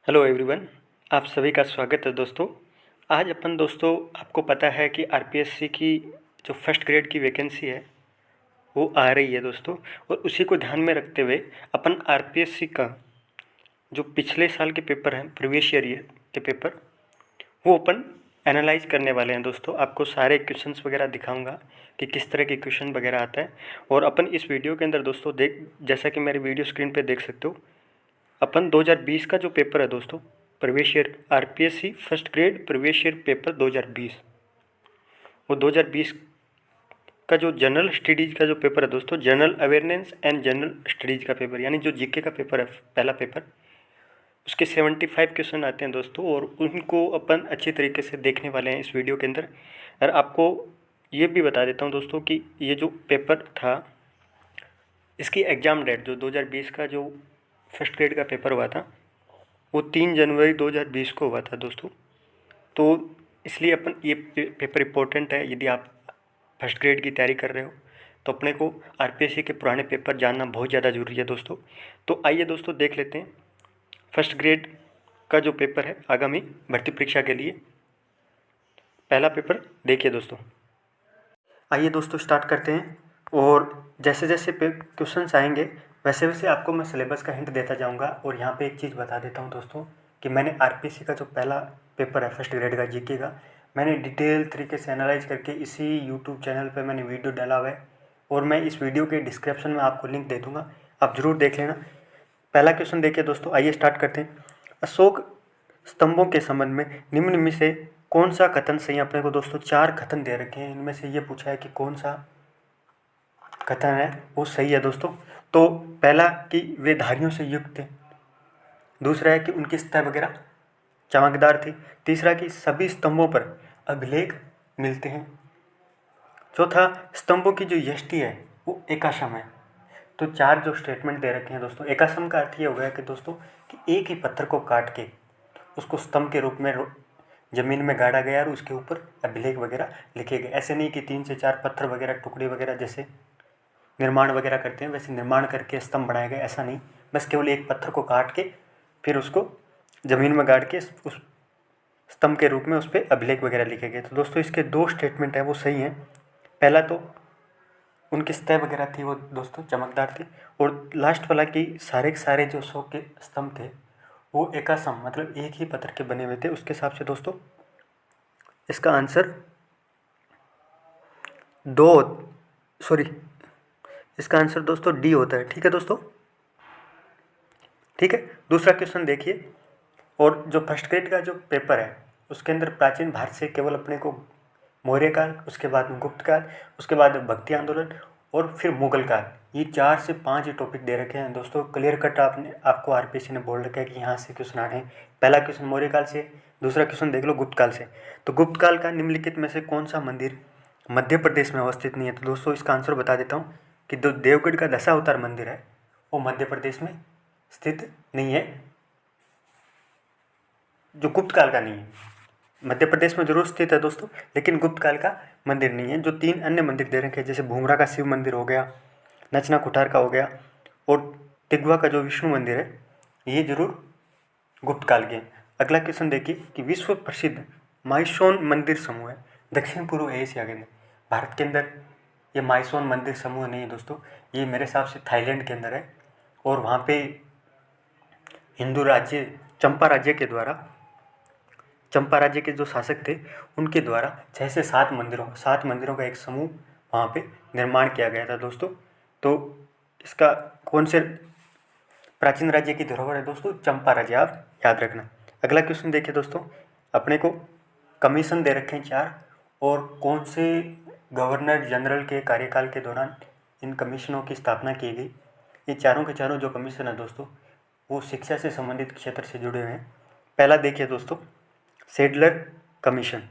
Hello everyone, आप सभी का स्वागत है दोस्तों। आज अपन दोस्तों आपको पता है कि आरपीएससी की जो फर्स्ट ग्रेड की वैकेंसी है वो आ रही है दोस्तों। और उसी को ध्यान में रखते हुए अपन आरपीएससी का जो पिछले साल के पेपर हैं, प्रीवियस ईयर के पेपर, वो अपन एनालाइज करने वाले हैं दोस्तों। आपको सारे क्वेश्चंस वगैरह दिखाऊंगा कि किस तरह के क्वेश्चन वगैरह आता है। और अपन इस वीडियो के अंदर दोस्तों जैसा कि मेरे वीडियो स्क्रीन पे देख सकते हो, अपन 2020 का जो पेपर है दोस्तों, previous year RPSC first grade previous year paper 2020, वो 2020 का जो जनरल स्टडीज़ का जो पेपर है दोस्तों, general awareness and general studies का पेपर, यानी जो जीके का पेपर है, पहला पेपर, उसके 75 क्वेश्चन आते हैं दोस्तों। और उनको अपन अच्छी तरीके से देखने वाले हैं इस वीडियो के अंदर। और आपको ये भी बता देता हूँ दोस्तों कि ये जो पेपर था, इसकी एग्ज़ाम डेट जो 2020 का जो फर्स्ट ग्रेड का पेपर हुआ था, वो 3 जनवरी 2020 को हुआ था दोस्तों। तो इसलिए अपन ये पेपर इम्पोर्टेंट है। यदि आप फर्स्ट ग्रेड की तैयारी कर रहे हो तो अपने को आरपीएससी के पुराने पेपर जानना बहुत ज़्यादा ज़रूरी है दोस्तों। तो आइए दोस्तों देख लेते हैं फर्स्ट ग्रेड का जो पेपर है आगामी भर्ती परीक्षा के लिए। पहला पेपर देखिए दोस्तों। आइए दोस्तों स्टार्ट करते हैं। और जैसे जैसे क्वेश्चंस आएंगे वैसे वैसे आपको मैं सिलेबस का हिंट देता जाऊंगा। और यहाँ पे एक चीज़ बता देता हूँ दोस्तों कि मैंने आरपीएससी का जो पहला पेपर है फर्स्ट ग्रेड का जीके का, मैंने डिटेल तरीके से एनालाइज करके इसी यूट्यूब चैनल पे मैंने वीडियो डाला हुआ है। और मैं इस वीडियो के डिस्क्रिप्शन में आपको लिंक दे दूँगा, आप ज़रूर देख लेना। पहला क्वेश्चन देखिए दोस्तों, आइए स्टार्ट करते हैं। अशोक स्तंभों के संबंध में निम्न में से कौन सा कथन सही है। अपने को दोस्तों 4 कथन दे रखे हैं, इनमें से ये पूछा है कि कौन सा कथन है वो सही है दोस्तों। तो पहला कि वे धारियों से युक्त थे, दूसरा है कि उनकी सतह वगैरह चमकदार थी, तीसरा कि सभी स्तंभों पर अभिलेख मिलते हैं, चौथा स्तंभों की जो यष्टि है वो एकाश्म है। तो 4 जो स्टेटमेंट दे रखे हैं दोस्तों। एकाश्म का अर्थ ये हो गया कि दोस्तों कि एक ही पत्थर को काट के उसको स्तंभ के रूप में जमीन में गाड़ा गया और उसके ऊपर अभिलेख वगैरह लिखे गए। ऐसे नहीं कि 3 से 4 पत्थर वगैरह टुकड़े वगैरह जैसे निर्माण वगैरह करते हैं वैसे निर्माण करके स्तंभ बनाए गए, ऐसा नहीं। बस केवल एक पत्थर को काट के फिर उसको ज़मीन में गाड़ के उस स्तंभ के रूप में उस पर अभिलेख वगैरह लिखे गए। तो दोस्तों इसके 2 स्टेटमेंट हैं वो सही हैं। पहला तो उनकी सतह वगैरह थी वो दोस्तों चमकदार थी, और लास्ट वाला कि सारे के सारे जो अशोक के स्तंभ थे वो एकासम मतलब एक ही पत्थर के बने हुए थे। उसके हिसाब से दोस्तों इसका आंसर इसका आंसर दोस्तों डी होता है। ठीक है दोस्तों, ठीक है। दूसरा क्वेश्चन देखिए। और जो फर्स्ट ग्रेड का जो पेपर है उसके अंदर प्राचीन भारत से केवल अपने को मौर्य काल, उसके बाद में गुप्त काल, उसके बाद भक्ति आंदोलन और फिर मुगल काल, ये 4 से 5 ही टॉपिक दे रखे हैं दोस्तों। क्लियर कट आपको आरपीएससी ने बोल रखा है कि यहाँ से क्वेश्चन आने हैं। पहला क्वेश्चन मौर्य काल से, दूसरा क्वेश्चन देख लो गुप्त काल से। तो गुप्त काल का निम्नलिखित में से कौन सा मंदिर मध्य प्रदेश में अवस्थित नहीं है। तो दोस्तों इसका आंसर बता देता हूँ कि जो देवगढ़ का दशावतार मंदिर है वो मध्य प्रदेश में स्थित नहीं है, जो गुप्त काल का नहीं है। मध्य प्रदेश में जरूर स्थित है दोस्तों, लेकिन गुप्त काल का मंदिर नहीं है। जो 3 अन्य मंदिर दे रखे हैं जैसे भूमरा का शिव मंदिर हो गया, नचना कुठार का हो गया, और तिगवा का जो विष्णु मंदिर है, ये जरूर गुप्त काल के हैं। अगला क्वेश्चन देखिए कि विश्व प्रसिद्ध माइसोन मंदिर समूह है दक्षिण पूर्व एशिया के अंदर। भारत के अंदर ये माइसोन मंदिर समूह नहीं है दोस्तों, ये मेरे हिसाब से थाईलैंड के अंदर है। और वहाँ पे हिंदू राज्य चंपा राज्य के जो शासक थे उनके द्वारा 6 से 7 मंदिरों का एक समूह वहाँ पे निर्माण किया गया था दोस्तों। तो इसका कौन से प्राचीन राज्य की धरोहर है दोस्तों, चंपा राज्य, आप याद रखना। अगला क्वेश्चन देखिए दोस्तों। अपने को कमीशन दे रखे हैं 4, और कौन से गवर्नर जनरल के कार्यकाल के दौरान इन कमीशनों की स्थापना की गई। ये चारों के चारों जो कमीशन है दोस्तों वो शिक्षा से संबंधित क्षेत्र से जुड़े हुए हैं। पहला देखिए दोस्तों सेडलर कमीशन।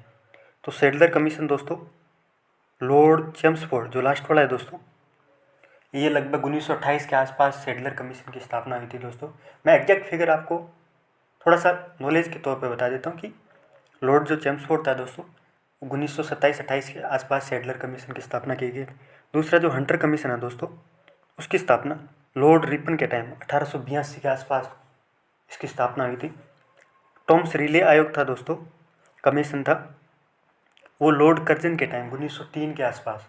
तो सेडलर कमीशन दोस्तों लॉर्ड चेम्सफोर्ड जो लास्ट वाला है दोस्तों, ये लगभग 1928 के आसपास सेडलर कमीशन की स्थापना हुई थी दोस्तों। मैं एग्जैक्ट फिगर आपको थोड़ा सा नॉलेज के तौर पे बता देता हूँ कि लॉर्ड जो चेम्सफोर्ड था दोस्तों 1927-28 के आसपास सेडलर कमीशन की स्थापना की गई। दूसरा जो हंटर कमीशन है दोस्तों उसकी स्थापना लॉर्ड रिपन के टाइम 1882 के आसपास इसकी स्थापना हुई थी। टॉम्स रिले आयोग था दोस्तों, कमीशन था, वो लॉर्ड कर्जन के टाइम 1903 के आसपास।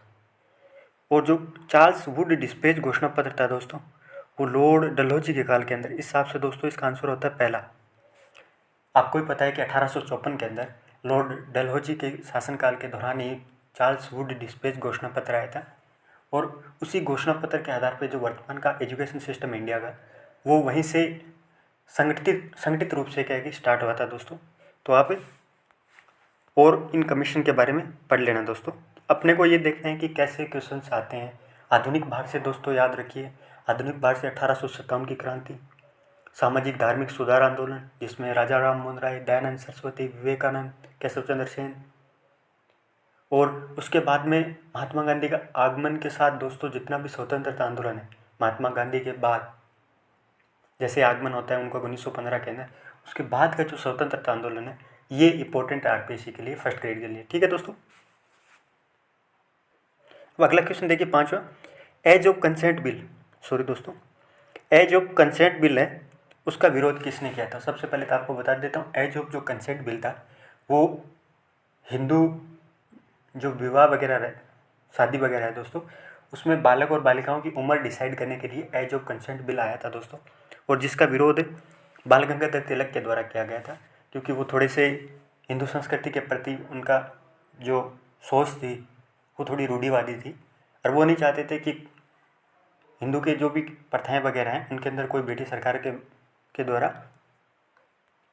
और जो चार्ल्स वुड डिस्पेच घोषणा पत्र था दोस्तों, वो लॉर्ड डलहौजी के काल के अंदर। इस हिसाब से दोस्तों इसका आंसर होता है पहला। आपको ही पता है कि 1854 के अंदर लॉर्ड डलहौजी के शासनकाल के दौरान ही चार्ल्स वुड डिस्पेच घोषणा पत्र आया था। और उसी घोषणा पत्र के आधार पर जो वर्तमान का एजुकेशन सिस्टम इंडिया का, वो वहीं से संगठित रूप से क्या है कि स्टार्ट हुआ था दोस्तों। तो आप और इन कमीशन के बारे में पढ़ लेना दोस्तों। अपने को ये देखना है कि कैसे क्वेश्चंस आते हैं। आधुनिक भारत से दोस्तों याद रखिए, आधुनिक भारत से 1857 की क्रांति, सामाजिक धार्मिक सुधार आंदोलन जिसमें राजा राम मोहन राय, दयानंद सरस्वती, विवेकानंद, केशव चंद्र सेन, और उसके बाद में महात्मा गांधी का आगमन के साथ दोस्तों जितना भी स्वतंत्रता आंदोलन है, महात्मा गांधी के बाद जैसे आगमन होता है उनका 1915 के अंदर, उसके बाद का जो स्वतंत्रता आंदोलन है, ये इंपॉर्टेंट है आरपीएससी के लिए, फर्स्ट ग्रेड के लिए। ठीक है दोस्तों। अब अगला क्वेश्चन देखिए, पांचवा, age of consent bill, sorry दोस्तों, एज ऑफ कंसेंट बिल है, उसका विरोध किसने किया था। सबसे पहले तो आपको बता देता हूँ, एज ऑफ जो कंसेंट बिल था वो हिंदू जो विवाह वगैरह है, शादी वगैरह है दोस्तों, उसमें बालक और बालिकाओं की उम्र डिसाइड करने के लिए एज ऑफ कंसेंट बिल आया था दोस्तों। और जिसका विरोध बाल गंगाधर तिलक के द्वारा किया गया था, क्योंकि वो थोड़े से हिंदू संस्कृति के प्रति उनका जो सोच थी वो थोड़ी रूढ़िवादी थी, और वो नहीं चाहते थे कि हिंदू के जो भी प्रथाएं वगैरह हैं उनके अंदर कोई ब्रिटिश सरकार के द्वारा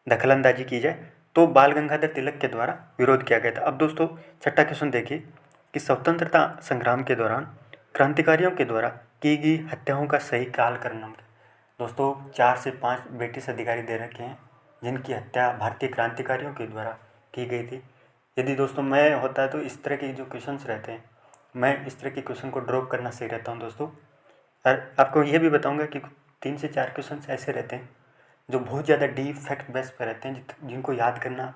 दखलंदाजी की जाए। तो बाल गंगाधर तिलक के द्वारा विरोध किया गया था। अब दोस्तों छठा क्वेश्चन देखिए कि स्वतंत्रता संग्राम के दौरान क्रांतिकारियों के द्वारा की गई हत्याओं का सही काल करना। दोस्तों 4 से 5 ब्रिटिश अधिकारी दे रखे हैं जिनकी हत्या भारतीय क्रांतिकारियों के द्वारा की गई थी। यदि दोस्तों मैं होता है तो इस तरह के जो क्वेश्चंस रहते हैं, मैं इस तरह के क्वेश्चन को ड्रॉप करना सही रहता हूँ दोस्तों। और आपको ये भी बताऊँगा कि 3 से 4 क्वेश्चन ऐसे रहते हैं जो बहुत ज़्यादा डीप फैक्ट बेस पे रहते हैं, जिनको याद करना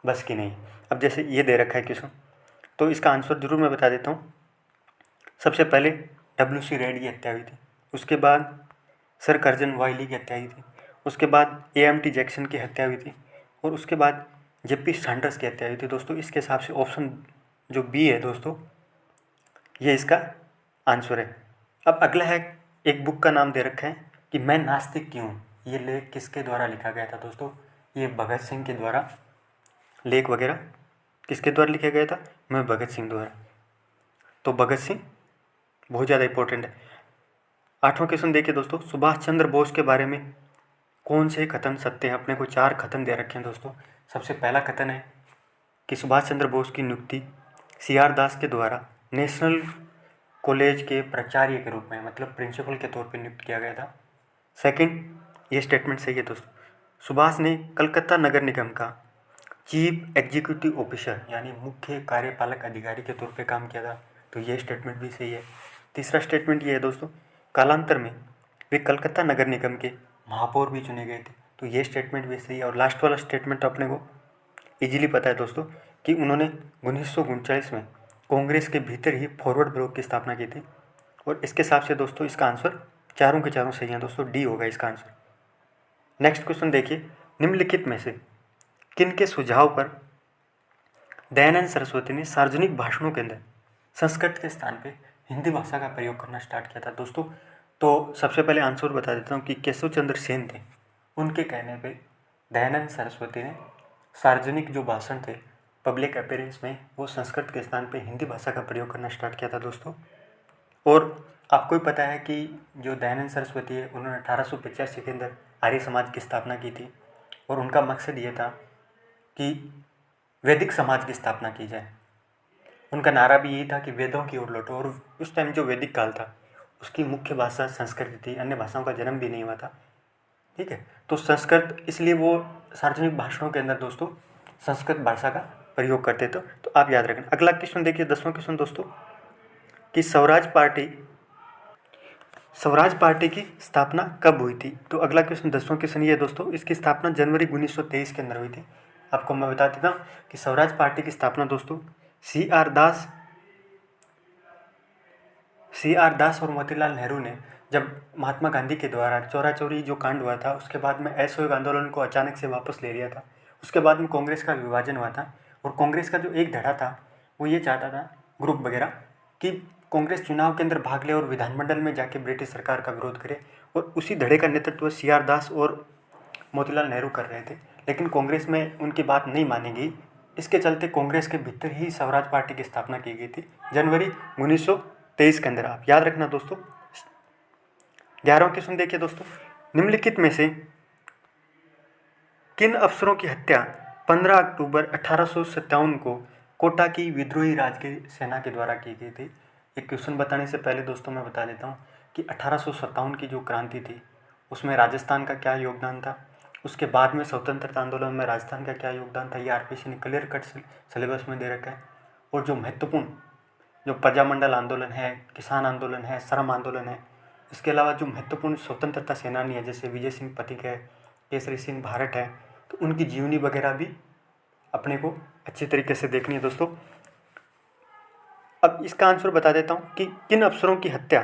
बस की नहीं। अब जैसे ये दे रखा है क्वेश्चन, तो इसका आंसर जरूर मैं बता देता हूँ। सबसे पहले WC रेड की हत्या हुई थी, उसके बाद सर कर्जन वायली की हत्या हुई थी, उसके बाद AMT जैक्सन की हत्या हुई थी, और उसके बाद JP सैंडर्स की हत्या हुई थी दोस्तों। इसके हिसाब से ऑप्शन जो बी है दोस्तों, ये इसका आंसर है। अब अगला है, एक बुक का नाम दे रखा है कि मैं नास्तिक क्यों। ये लेख किसके द्वारा लिखा गया था दोस्तों, ये भगत सिंह के द्वारा। लेख वगैरह किसके द्वारा लिखा गया था, मैं भगत सिंह द्वारा। तो भगत सिंह बहुत ज़्यादा इंपॉर्टेंट है। 8वां क्वेश्चन देखिए दोस्तों, सुभाष चंद्र बोस के बारे में कौन से कथन सत्य हैं। अपने को 4 कथन दे रखे हैं दोस्तों। सबसे पहला कथन है कि सुभाष चंद्र बोस की नियुक्ति CR दास के द्वारा नेशनल कॉलेज के प्राचार्य के रूप में, मतलब प्रिंसिपल के तौर पर नियुक्त किया गया था। सेकंड, ये स्टेटमेंट सही है दोस्तों, सुभाष ने कलकत्ता नगर निगम का चीफ एग्जीक्यूटिव ऑफिसर यानी मुख्य कार्यपालक अधिकारी के तौर पे काम किया था। तो ये स्टेटमेंट भी सही है। तीसरा स्टेटमेंट ये है दोस्तों, कालांतर में वे कलकत्ता नगर निगम के महापौर भी चुने गए थे। तो ये स्टेटमेंट भी सही है। और लास्ट वाला स्टेटमेंट अपने को इजीली पता है दोस्तों कि उन्होंने 1939 में कांग्रेस के भीतर ही फॉरवर्ड ब्लॉक की स्थापना की थी। और इसके हिसाब से दोस्तों इसका आंसर चारों के चारों सही हैं दोस्तों, डी होगा इसका आंसर। नेक्स्ट क्वेश्चन देखिए, निम्नलिखित में से किन के सुझाव पर दयानंद सरस्वती ने सार्वजनिक भाषणों के अंदर संस्कृत के स्थान पे हिंदी भाषा का प्रयोग करना स्टार्ट किया था दोस्तों। तो सबसे पहले आंसर बता देता हूँ कि केशव चंद्र सेन थे, उनके कहने पे दयानंद सरस्वती ने सार्वजनिक जो भाषण थे, पब्लिक अपीयरेंस में, वो संस्कृत के स्थान पे हिंदी भाषा का प्रयोग करना स्टार्ट किया था दोस्तों। और आपको ही पता है कि जो दयानंद सरस्वती है उन्होंने 1885 के अंदर आर्य समाज की स्थापना की थी। और उनका मकसद ये था कि वैदिक समाज की स्थापना की जाए। उनका नारा भी यही था कि वेदों की ओर लौटो। और उस टाइम जो वैदिक काल था उसकी मुख्य भाषा संस्कृत थी, अन्य भाषाओं का जन्म भी नहीं हुआ था। ठीक है, तो संस्कृत, इसलिए वो सार्वजनिक भाषणों के अंदर दोस्तों संस्कृत भाषा का प्रयोग करते थे। तो आप याद रखना। अगला क्वेश्चन देखिए, 10वां क्वेश्चन दोस्तों, कि स्वराज पार्टी की स्थापना कब हुई थी। तो अगला क्वेश्चन 10वां क्वेश्चन ये है दोस्तों, इसकी स्थापना जनवरी 1923 के अंदर हुई थी। आपको मैं बता देता हूँ कि स्वराज पार्टी की स्थापना दोस्तों CR दास और मोतीलाल नेहरू ने जब महात्मा गांधी के द्वारा चौरा चौरी जो कांड हुआ था, उसके बाद में असहयोग आंदोलन को अचानक से वापस ले लिया था। उसके बाद में कांग्रेस का विभाजन हुआ था और कांग्रेस का जो एक धड़ा था वो ये चाहता था, ग्रुप वगैरह, कि कांग्रेस चुनाव के अंदर भाग ले और विधानमंडल में जाके ब्रिटिश सरकार का विरोध करे। और उसी धड़े का नेतृत्व CR दास और मोतीलाल नेहरू कर रहे थे, लेकिन कांग्रेस में उनकी बात नहीं मानी गई। इसके चलते कांग्रेस के भीतर ही स्वराज पार्टी की स्थापना की गई थी जनवरी 1923 के अंदर। आप याद रखना दोस्तों। 11वां क्वेश्चन देखिए दोस्तों, निम्नलिखित में से किन अफसरों की हत्या 15 अक्टूबर 1857 को कोटा की विद्रोही राजकीय सेना के द्वारा की गई थी। एक क्वेश्चन बताने से पहले दोस्तों मैं बता देता हूँ कि 1857 की जो क्रांति थी उसमें राजस्थान का क्या योगदान था, उसके बाद में स्वतंत्रता आंदोलन में राजस्थान का क्या योगदान था, ये RPSC ने क्लियर कट सिलेबस में दे रखा है। और जो महत्वपूर्ण जो प्रजामंडल आंदोलन है, किसान आंदोलन है, श्रम आंदोलन है, इसके अलावा जो महत्वपूर्ण स्वतंत्रता सेनानी है जैसे विजय सिंह पथिक है, केसरी सिंह भारत है, तो उनकी जीवनी वगैरह भी अपने को अच्छी तरीके से देखनी है दोस्तों। अब इसका आंसर बता देता हूँ कि किन अफसरों की हत्या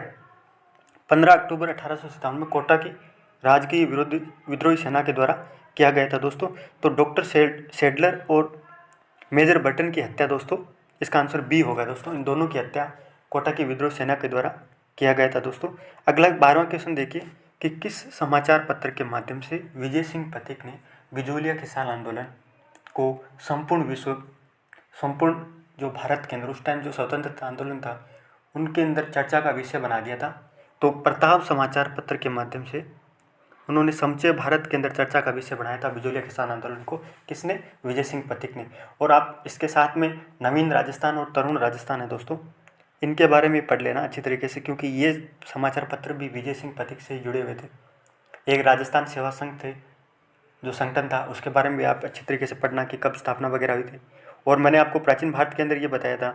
15 अक्टूबर 1857 में कोटा की राजकीय विद्रोही सेना के द्वारा किया गया था दोस्तों। तो डॉक्टर सेडलर और मेजर बर्टन की हत्या दोस्तों, इसका आंसर B होगा दोस्तों। इन दोनों की हत्या कोटा की विद्रोही सेना के द्वारा किया गया था दोस्तों। अगला 12वां क्वेश्चन देखिए कि किस समाचार पत्र के माध्यम से विजय सिंह पथिक ने बिजोलिया किसान आंदोलन को संपूर्ण जो भारत के अंदर उस टाइम जो स्वतंत्रता आंदोलन था उनके अंदर चर्चा का विषय बना दिया था। तो प्रताप समाचार पत्र के माध्यम से उन्होंने समूचे भारत के अंदर चर्चा का विषय बनाया था बिजोलिया किसान आंदोलन को। किसने? विजय सिंह पथिक ने। और आप इसके साथ में नवीन राजस्थान और तरुण राजस्थान है दोस्तों, इनके बारे में पढ़ लेना अच्छी तरीके से, क्योंकि ये समाचार पत्र भी विजय सिंह पथिक से जुड़े हुए थे। एक राजस्थान सेवा संघ थे जो संगठन था, उसके बारे में भी आप अच्छी तरीके से पढ़ना कि कब स्थापना वगैरह हुई थी। और मैंने आपको प्राचीन भारत के अंदर ये बताया था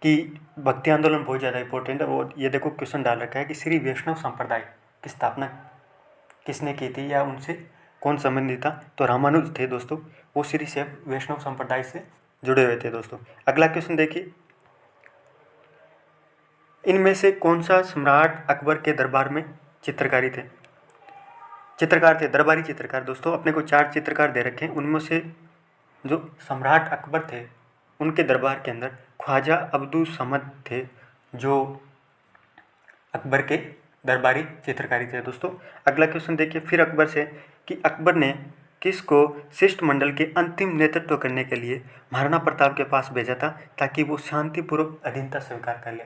कि भक्ति आंदोलन बहुत ज़्यादा इंपॉर्टेंट है। और ये देखो क्वेश्चन डाल रखा है कि श्री वैष्णव संप्रदाय की स्थापना किसने की थी या उनसे कौन संबंधित था? तो रामानुज थे दोस्तों, वो श्री शैव वैष्णव संप्रदाय से जुड़े हुए थे दोस्तों। अगला क्वेश्चन देखिए, इनमें से कौन सा सम्राट अकबर के दरबार में चित्रकार थे? दरबारी चित्रकार दोस्तों। अपने को 4 चित्रकार दे रखे हैं, उनमें से जो सम्राट अकबर थे उनके दरबार के अंदर ख्वाजा अब्दुल समद थे जो अकबर के दरबारी चित्रकारी थे दोस्तों। अगला क्वेश्चन देखिए फिर अकबर से कि अकबर ने किसको शिष्टमंडल के अंतिम नेतृत्व करने के लिए महाराणा प्रताप के पास भेजा था ताकि वो शांतिपूर्वक अधीनता स्वीकार कर ले।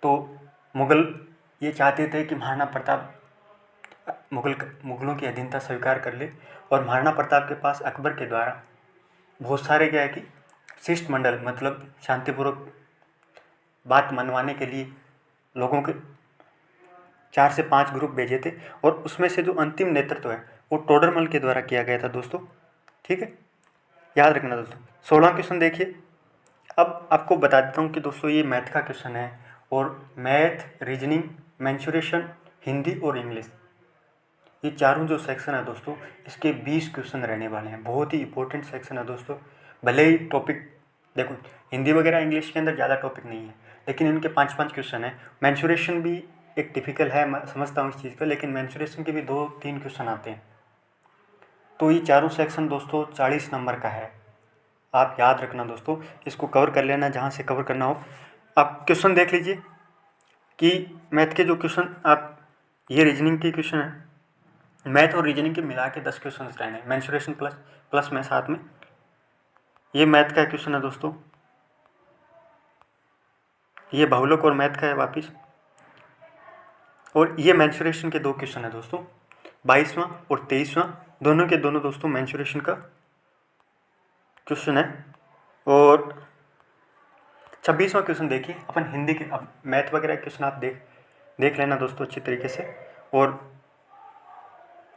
तो मुगल ये चाहते थे कि महाराणा प्रताप मुगलों की अधीनता स्वीकार कर ले, और महाराणा प्रताप के पास अकबर के द्वारा बहुत सारे क्या है कि शिष्टमंडल मतलब शांतिपूर्वक बात मनवाने के लिए लोगों के 4 से 5 ग्रुप भेजे थे, और उसमें से जो अंतिम नेतृत्व है वो टोडरमल के द्वारा किया गया था दोस्तों। ठीक है, याद रखना दोस्तों। 16वां क्वेश्चन देखिए। अब आपको बता देता हूँ कि दोस्तों ये मैथ का क्वेश्चन है, और मैथ, रीजनिंग, मेंसुरेशन, हिंदी और इंग्लिश, ये चारों जो सेक्शन है दोस्तों इसके 20 क्वेश्चन रहने वाले हैं। बहुत ही इंपॉर्टेंट सेक्शन है दोस्तों। भले ही टॉपिक देखो हिंदी वगैरह इंग्लिश के अंदर ज़्यादा टॉपिक नहीं है, लेकिन इनके 5-5 क्वेश्चन है। मेंसुरेशन भी एक टिपिकल है, मैं समझता हूँ इस चीज़ का, लेकिन मेंसुरेशन के भी 2-3 क्वेश्चन आते हैं। तो ये चारों सेक्शन दोस्तों 40 नंबर का है। आप याद रखना दोस्तों, इसको कवर कर लेना जहाँ से कवर करना हो। आप क्वेश्चन देख लीजिए कि मैथ के जो क्वेश्चन आप, ये रीजनिंग के क्वेश्चन है, मैथ और रीजनिंग के मिला के 10 क्वेश्चन रहने, मेंसुरेशन प्लस में साथ में ये मैथ का क्वेश्चन है दोस्तों, ये भौतिक और मैथ का है वापिस, और ये मेंसुरेशन के 2 क्वेश्चन है दोस्तों, 22वां और 23वां, दोनों के दोनों दोस्तों मेंसुरेशन का क्वेश्चन है। और 26वां क्वेश्चन देखिए अपन हिंदी के, अब मैथ वगैरह क्वेश्चन आप देख लेना दोस्तों अच्छी तरीके से। और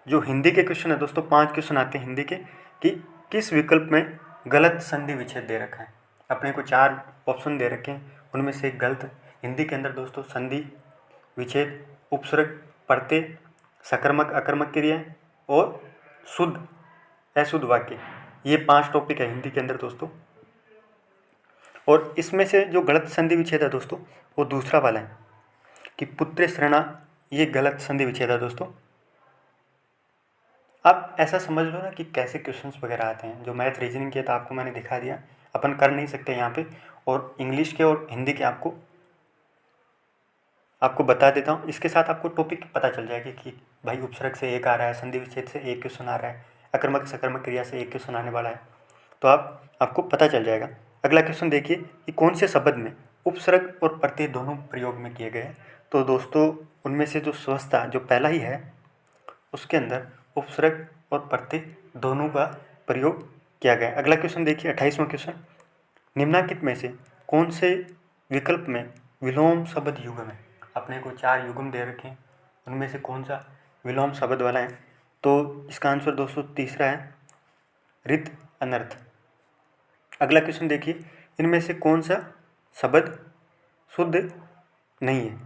जो हिंदी के क्वेश्चन है दोस्तों 5 क्वेश्चन आते हैं हिंदी के, कि किस विकल्प में गलत संधि विच्छेद दे रखा है। अपने को 4 ऑप्शन दे रखे हैं, उनमें से एक गलत। हिंदी के अंदर दोस्तों संधि विच्छेद, उपसर्ग, प्रत्यय, सकर्मक अकर्मक क्रियाएं और शुद्ध अशुद्ध वाक्य, ये 5 टॉपिक है हिंदी के अंदर दोस्तों। और इसमें से जो गलत संधि विच्छेद है दोस्तों वो दूसरा वाला है कि पुत्र शरणा ये गलत संधि विच्छेद है दोस्तों। आप ऐसा समझ लो ना कि कैसे क्वेश्चंस वगैरह आते हैं। जो मैथ रीजनिंग के तो आपको मैंने दिखा दिया, अपन कर नहीं सकते यहाँ पे, और इंग्लिश के और हिंदी के आपको बता देता हूँ। इसके साथ आपको टॉपिक पता चल जाएगा कि भाई उपसर्ग से एक आ रहा है, संधि विच्छेद से एक क्वेश्चन आ रहा है, अकर्मक सकर्मक क्रिया से एक क्वेश्चन आने वाला है, तो आपको पता चल जाएगा। अगला क्वेश्चन देखिए कि कौन से शब्द में उपसर्ग और प्रत्यय दोनों प्रयोग में किए गए हैं। तो दोस्तों उनमें से जो स्वस्थता जो पहला ही है उसके अंदर उपसर्ग और प्रत्यय दोनों का प्रयोग किया गया है। अगला क्वेश्चन देखिए 28वां क्वेश्चन, निम्नलिखित में से कौन से विकल्प में विलोम शब्द युग्म है। अपने को 4 युग्म दे रखे हैं, उनमें से कौन सा विलोम शब्द वाला है। तो इसका आंसर दोस्तों तीसरा है, रित अनर्थ। अगला क्वेश्चन देखिए, इनमें से कौन सा शब्द शुद्ध नहीं है।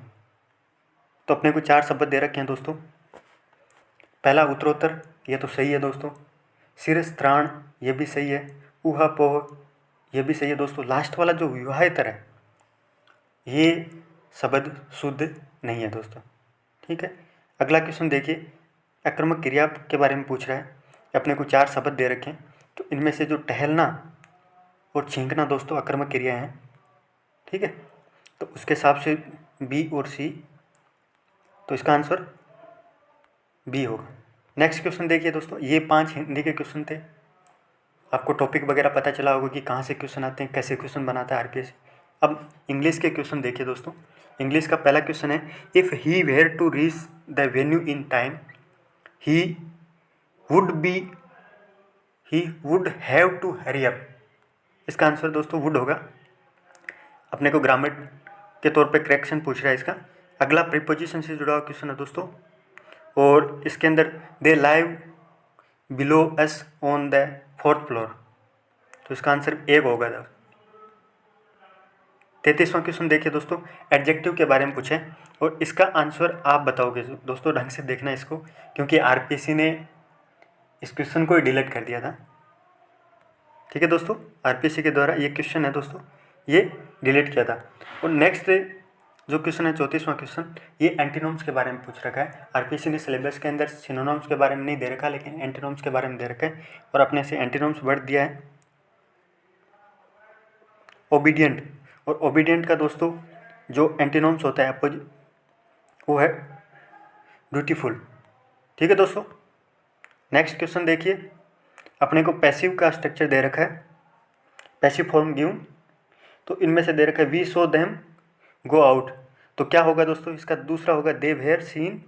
तो अपने को 4 शब्द दे रखे हैं दोस्तों। पहला उत्तरोत्तर, ये तो सही है दोस्तों। शिरस्त्राण, ये भी सही है। ऊहापोह, ये भी सही है दोस्तों। लास्ट वाला जो विवाहेतर है, ये शब्द शुद्ध नहीं है दोस्तों, ठीक है। अगला क्वेश्चन देखिए, आक्रामक क्रिया के बारे में पूछ रहा है। अपने को 4 शब्द दे रखे हैं, तो इनमें से जो टहलना और छींकना दोस्तों आक्रामक क्रिया हैं, ठीक है। तो उसके हिसाब से बी और सी, तो इसका आंसर बी होगा। नेक्स्ट क्वेश्चन देखिए दोस्तों, ये 5 हिंदी के क्वेश्चन थे। आपको टॉपिक वगैरह पता चला होगा कि कहाँ से क्वेश्चन आते हैं, कैसे क्वेश्चन बनाता है आरपीएस। अब इंग्लिश के क्वेश्चन देखिए दोस्तों। इंग्लिश का पहला क्वेश्चन है, if he were to reach the venue in time he would have to hurry up. इसका आंसर दोस्तों वुड होगा। अपने को ग्रामर के तौर पे करेक्शन पूछ रहा है इसका। अगला प्रीपोजिशन से जुड़ा हुआ क्वेश्चन है दोस्तों, और इसके अंदर they live below us on the 4th floor, तो इसका आंसर एक होगा। 33वां क्वेश्चन देखिए दोस्तों, एडजेक्टिव के बारे में पूछे और इसका आंसर आप बताओगे दोस्तों। ढंग से देखना इसको, क्योंकि आरपीएससी ने इस क्वेश्चन को ही डिलीट कर दिया था, ठीक है दोस्तों। आरपीएससी के द्वारा ये क्वेश्चन है दोस्तों, ये डिलीट किया था। और नेक्स्ट जो क्वेश्चन है 34वां क्वेश्चन, ये एंटीनोम्स के बारे में पूछ रखा है। आरपीएससी ने सिलेबस के अंदर सिनोनिम्स के बारे में नहीं दे रखा, लेकिन एंटीनोम्स के बारे में दे रखा है, और अपने से एंटीनोम्स वर्ड दिया है ओबीडियंट। और ओबीडियंट का दोस्तों जो एंटीनोम्स होता है अपोजिट, वो है ड्यूटीफुल, ठीक है दोस्तों। नेक्स्ट क्वेश्चन देखिए, अपने को पैसिव का स्ट्रक्चर दे रखा है, पैसिव फॉर्म गिवन। तो इनमें से दे रखा है we saw them go out, तो क्या होगा दोस्तों, इसका दूसरा होगा they were seen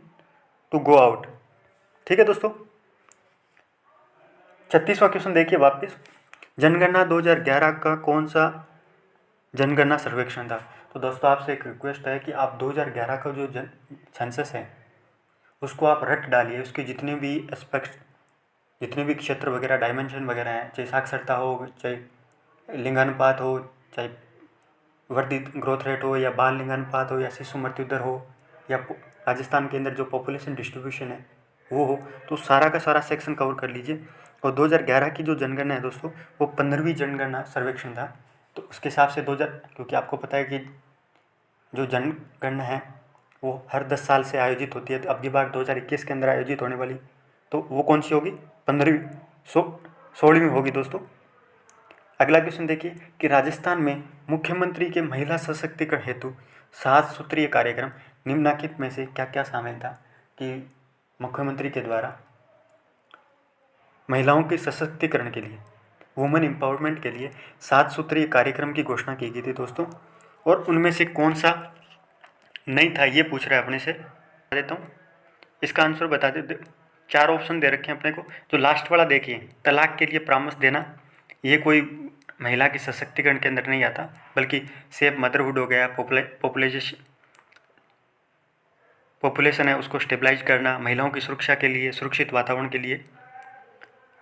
to go out, ठीक है दोस्तों। 36वां क्वेश्चन देखिए वापस, जनगणना 2011 का कौन सा जनगणना सर्वेक्षण था। तो दोस्तों आपसे एक रिक्वेस्ट है कि आप 2011 का जो सेंसस है उसको आप रट डालिए। उसके जितने भी एस्पेक्ट्स, जितने भी क्षेत्र वगैरह, डायमेंशन वगैरह हैं, चाहे साक्षरता हो, चाहे लिंगानुपात हो, चाहे वर्धित ग्रोथ रेट हो, या बाल लिंगानुपात हो, या शिशु मृत्यु दर हो, या राजस्थान के अंदर जो पॉपुलेशन डिस्ट्रीब्यूशन है वो हो, तो सारा का सारा सेक्शन कवर कर लीजिए। और 2011 की जो जनगणना है दोस्तों, वो 15वीं जनगणना सर्वेक्षण था। तो उसके हिसाब से 2000, क्योंकि आपको पता है कि जो जनगणना है वो हर 10 साल से आयोजित होती है, तो अब की बार 2021 के अंदर आयोजित होने वाली, तो वो कौन सी होगी, 15वीं 16वीं होगी दोस्तों। अगला क्वेश्चन देखिए कि राजस्थान में मुख्यमंत्री के महिला सशक्तिकरण हेतु 7 सूत्रीय कार्यक्रम निम्नलिखित में से क्या क्या शामिल था। कि मुख्यमंत्री के द्वारा महिलाओं के सशक्तिकरण के लिए, वुमेन एम्पावरमेंट के लिए 7 सूत्रीय कार्यक्रम की घोषणा की गई थी दोस्तों, और उनमें से कौन सा नहीं था ये पूछ रहा है अपने से। बता देता हूँ, इसका आंसर बता दे। 4 ऑप्शन दे रखे हैं अपने को। जो लास्ट वाला देखिए, तलाक के लिए परामर्श देना, ये कोई महिला के सशक्तिकरण के अंदर नहीं आता, बल्कि सेफ मदरहुड हो गया, पॉपुलेशन है उसको स्टेबलाइज करना, महिलाओं की सुरक्षा के लिए, सुरक्षित वातावरण के लिए,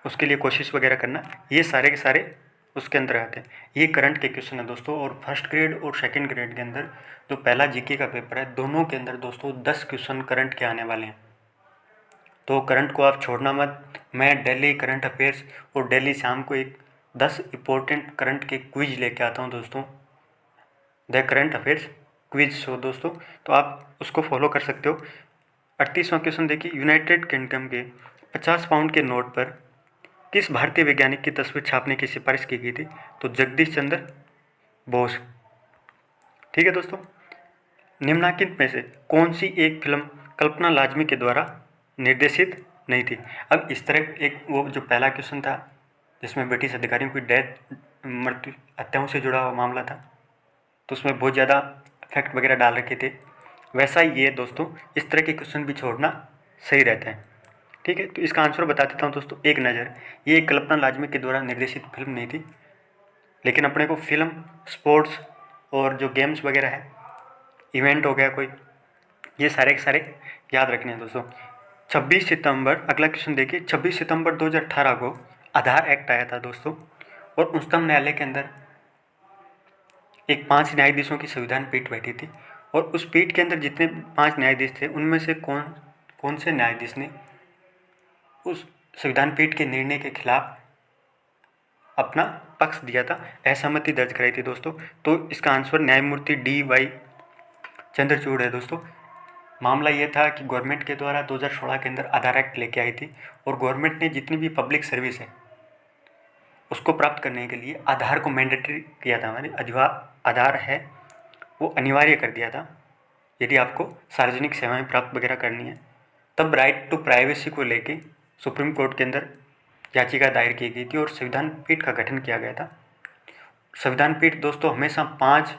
उसके लिए कोशिश वगैरह करना, ये सारे के सारे उसके अंदर आते हैं। ये करंट के क्वेश्चन है दोस्तों। और फर्स्ट ग्रेड और सेकंड ग्रेड के अंदर जो पहला जीके का पेपर है, दोनों के अंदर दोस्तों 10 क्वेश्चन करंट के आने वाले हैं। तो करंट को आप छोड़ना मत। मैं डेली करंट अफेयर्स और डेली शाम को एक 10 इम्पोर्टेंट करंट के क्विज लेके आता हूँ दोस्तों, the current affairs quiz show दोस्तों, तो आप उसको फॉलो कर सकते हो। 38वां क्वेश्चन देखिए, यूनाइटेड किंगडम के 50 पाउंड के नोट पर किस भारतीय वैज्ञानिक की तस्वीर छापने की सिफारिश की गई थी? तो जगदीश चंद्र बोस। ठीक है दोस्तों, निम्नलिखित में से कौन सी एक फिल्म कल्पना लाजमी के द्वारा निर्देशित नहीं थी? अब इस तरह एक वो जो पहला क्वेश्चन था जिसमें ब्रिटिश अधिकारियों की डेथ मृत्यु हत्याओं से जुड़ा हुआ मामला था, तो उसमें बहुत ज़्यादा फैक्ट वगैरह डाल रखे थे, वैसा ही ये दोस्तों इस तरह के क्वेश्चन भी छोड़ना सही रहता है। ठीक है, तो इसका आंसर बता देता हूँ दोस्तों, एक नज़र। ये कल्पना लाजमी के द्वारा निर्देशित फिल्म नहीं थी, लेकिन अपने को फिल्म, स्पोर्ट्स और जो गेम्स वगैरह है, इवेंट हो गया कोई, ये सारे के सारे याद रखने हैं दोस्तों। 26 सितंबर, अगला क्वेश्चन देखिए, 26 सितंबर 2018 को आधार एक्ट आया था दोस्तों, और उच्चतम न्यायालय के अंदर एक 5 न्यायाधीशों की संविधान पीठ बैठी थी, और उस पीठ के अंदर जितने 5 न्यायाधीश थे उनमें से कौन कौन से न्यायाधीश ने उस संविधान पीठ के निर्णय के खिलाफ अपना पक्ष दिया था, असहमति दर्ज कराई थी दोस्तों? तो इसका आंसर न्यायमूर्ति DY चंद्रचूड़ है दोस्तों। मामला ये था कि गवर्नमेंट के द्वारा 2016 के अंदर आधार एक्ट लेके आई थी, और गवर्नमेंट ने जितनी भी पब्लिक सर्विस है उसको प्राप्त करने के लिए आधार को मैंडेटरी किया था, यानी आधार है वो अनिवार्य कर दिया था यदि आपको सार्वजनिक सेवाएं प्राप्त वगैरह करनी है। तब राइट टू प्राइवेसी को लेके सुप्रीम कोर्ट के अंदर याचिका दायर की गई थी और संविधान पीठ का गठन किया गया था। संविधान पीठ दोस्तों हमेशा 5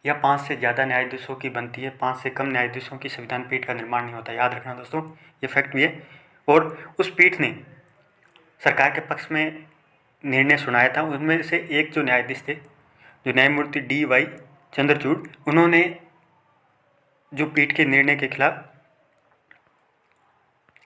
या 5 से ज़्यादा न्यायाधीशों की बनती है, 5 से कम न्यायाधीशों की संविधान पीठ का निर्माण नहीं होता, याद रखना दोस्तों, ये फैक्ट भी है। और उस पीठ ने सरकार के पक्ष में निर्णय सुनाया था। उनमें से एक जो न्यायाधीश थे, जो न्यायमूर्ति DY चंद्रचूड़, उन्होंने जो पीठ के निर्णय के खिलाफ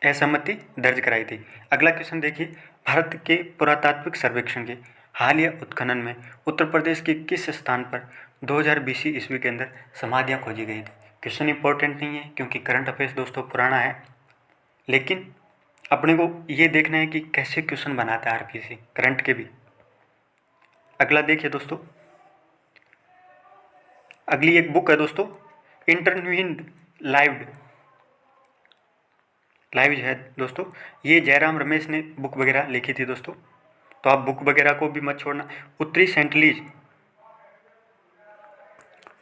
असहमति दर्ज कराई थी। अगला क्वेश्चन देखिए, भारत के पुरातात्विक सर्वेक्षण के हालिया उत्खनन में उत्तर प्रदेश के किस स्थान पर 2020 ईस्वी के अंदर समाधियाँ खोजी गई थी? क्वेश्चन इंपॉर्टेंट नहीं है क्योंकि करंट अफेयर्स दोस्तों पुराना है, लेकिन अपने को ये देखना है कि कैसे क्वेश्चन बनाता है RPSC करंट के भी। अगला देखिए दोस्तों, अगली एक बुक है दोस्तों, इंटरव्यूइंग लाइव है दोस्तों, ये जयराम रमेश ने बुक वगैरह लिखी थी दोस्तों, तो आप बुक वगैरह को भी मत छोड़ना। उत्तरी सेंटलीज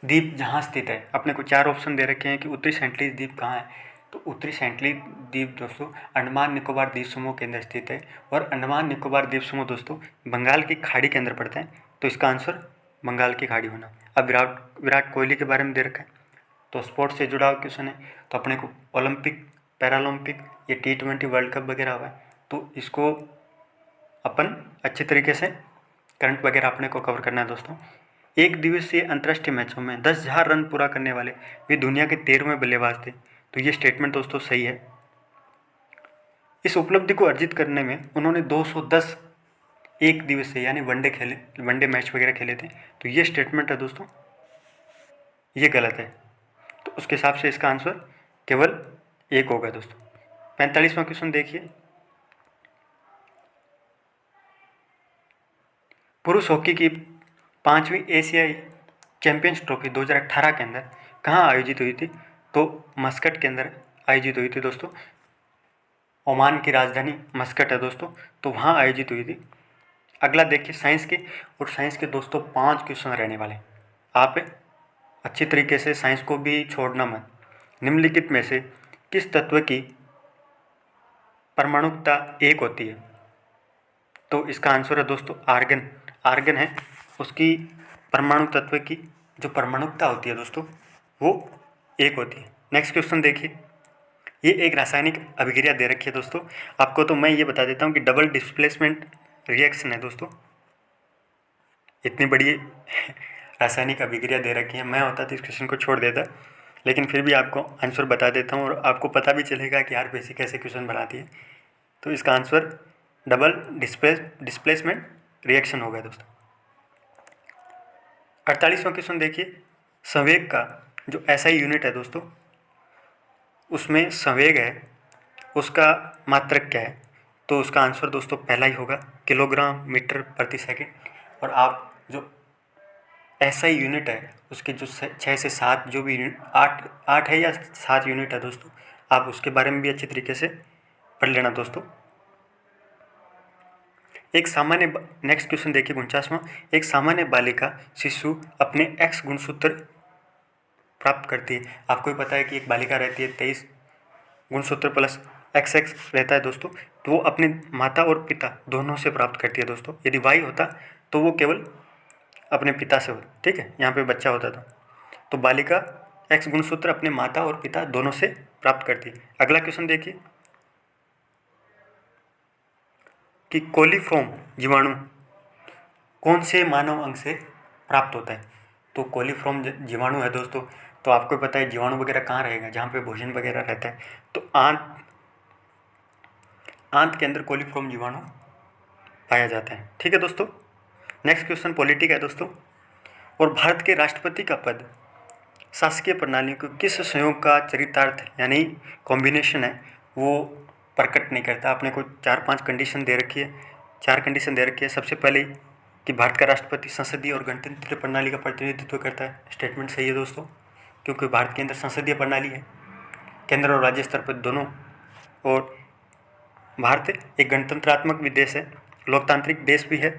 द्वीप जहाँ स्थित है, अपने को 4 ऑप्शन दे रखे हैं कि उत्तरी सेंटलीज द्वीप कहाँ है। तो उत्तरी सेंटलीज द्वीप दोस्तों अंडमान निकोबार द्वीप समूह के अंदर स्थित है, और अंडमान निकोबार द्वीप समूह दोस्तों बंगाल की खाड़ी के अंदर पड़ता है, तो इसका आंसर बंगाल की खाड़ी होना। अब विराट कोहली के बारे में दे रखा है, तो स्पोर्ट्स से जुड़ा हुआ क्वेश्चन है, तो अपने को ओलंपिक, पैरालंपिक, ये T20 वर्ल्ड कप वगैरह हुआ है, तो इसको अपन अच्छे तरीके से करंट वगैरह अपने को कवर करना है दोस्तों। एक दिवसीय अंतर्राष्ट्रीय मैचों में 10,000 रन पूरा करने वाले वे दुनिया के 13वें बल्लेबाज थे, तो ये स्टेटमेंट दोस्तों सही है। इस उपलब्धि को अर्जित करने में उन्होंने 210 एक दिवसीय यानी वनडे मैच वगैरह खेले थे, तो ये स्टेटमेंट है दोस्तों, ये गलत है, तो उसके हिसाब से इसका आंसर केवल 1 होगा दोस्तों। 45वां क्वेश्चन देखिए, पुरुष हॉकी की 5वीं एशियाई चैंपियंस ट्रॉफी 2018 के अंदर कहाँ आयोजित हुई थी? तो मस्कट के अंदर आयोजित हुई थी दोस्तों। ओमान की राजधानी मस्कट है दोस्तों, तो वहाँ आयोजित हुई थी। अगला देखिए साइंस के, और साइंस के दोस्तों 5 क्वेश्चन रहने वाले, आप अच्छी तरीके से साइंस को भी छोड़ना मत। निम्नलिखित में से किस तत्व की परमाणुकता 1 होती है? तो इसका आंसर है दोस्तों आर्गन है, उसकी परमाणु तत्व की जो परमाणुकता होती है दोस्तों वो 1 होती है। नेक्स्ट क्वेश्चन देखिए, ये एक रासायनिक अभिक्रिया दे रखी है दोस्तों, आपको तो मैं ये बता देता हूँ कि डबल डिस्प्लेसमेंट रिएक्शन है दोस्तों। इतनी बड़ी रासायनिक अभिक्रिया दे रखी है, मैं होता तो इस क्वेश्चन को छोड़ देता, लेकिन फिर भी आपको आंसर बता देता हूँ और आपको पता भी चलेगा कि RPSC कैसे क्वेश्चन बनाती है। तो इसका आंसर डबल डिस्प्लेसमेंट रिएक्शन होगा दोस्तों। 48वां क्वेश्चन देखिए, संवेग का जो SI यूनिट है दोस्तों, उसमें संवेग है उसका मात्रक क्या है? तो उसका आंसर दोस्तों पहला ही होगा किलोग्राम मीटर प्रति सेकंड, और आप जो SI यूनिट है उसके जो 6 से 7 जो भी यूनिट 8 है या 7 यूनिट है दोस्तों, आप उसके बारे में भी अच्छी तरीके से पढ़ लेना दोस्तों। एक सामान्य नेक्स्ट क्वेश्चन देखिए 49वां। एक सामान्य बालिका शिशु अपने एक्स गुणसूत्र प्राप्त करती है। आपको भी पता है कि एक बालिका रहती है 23 गुणसूत्र प्लस XX रहता है दोस्तों, तो वो अपने माता और पिता दोनों से प्राप्त करती है दोस्तों। यदि वाई होता तो वो केवल अपने पिता से होता, ठीक है, यहाँ पे बच्चा होता था। तो बालिका X गुणसूत्र अपने माता और पिता दोनों से प्राप्त करती है। अगला क्वेश्चन देखिए कि कोलीफॉर्म जीवाणु कौन से मानव अंग से प्राप्त होता है। तो कोलीफॉर्म जीवाणु है दोस्तों, तो आपको पता है जीवाणु वगैरह कहाँ रहेगा, जहाँ पे भोजन वगैरह रहता है, तो आंत के अंदर कोलीफॉर्म जीवाणु पाया जाता है। ठीक है दोस्तों। नेक्स्ट क्वेश्चन पॉलिटी का है दोस्तों। और भारत के राष्ट्रपति का पद शासकीय प्रणाली को किस संयोग का चरितार्थ यानी कॉम्बिनेशन है वो प्रकट नहीं करता। आपने को 4-5 कंडीशन दे रखी है, 4 कंडीशन दे रखी है। सबसे पहले कि भारत का राष्ट्रपति संसदीय और गणतंत्र प्रणाली का प्रतिनिधित्व करता है। स्टेटमेंट सही है दोस्तों, क्योंकि भारत के अंदर संसदीय प्रणाली है, केंद्र और राज्य स्तर पर दोनों। और भारत एक गणतंत्रात्मक भी देश है, लोकतांत्रिक देश भी है।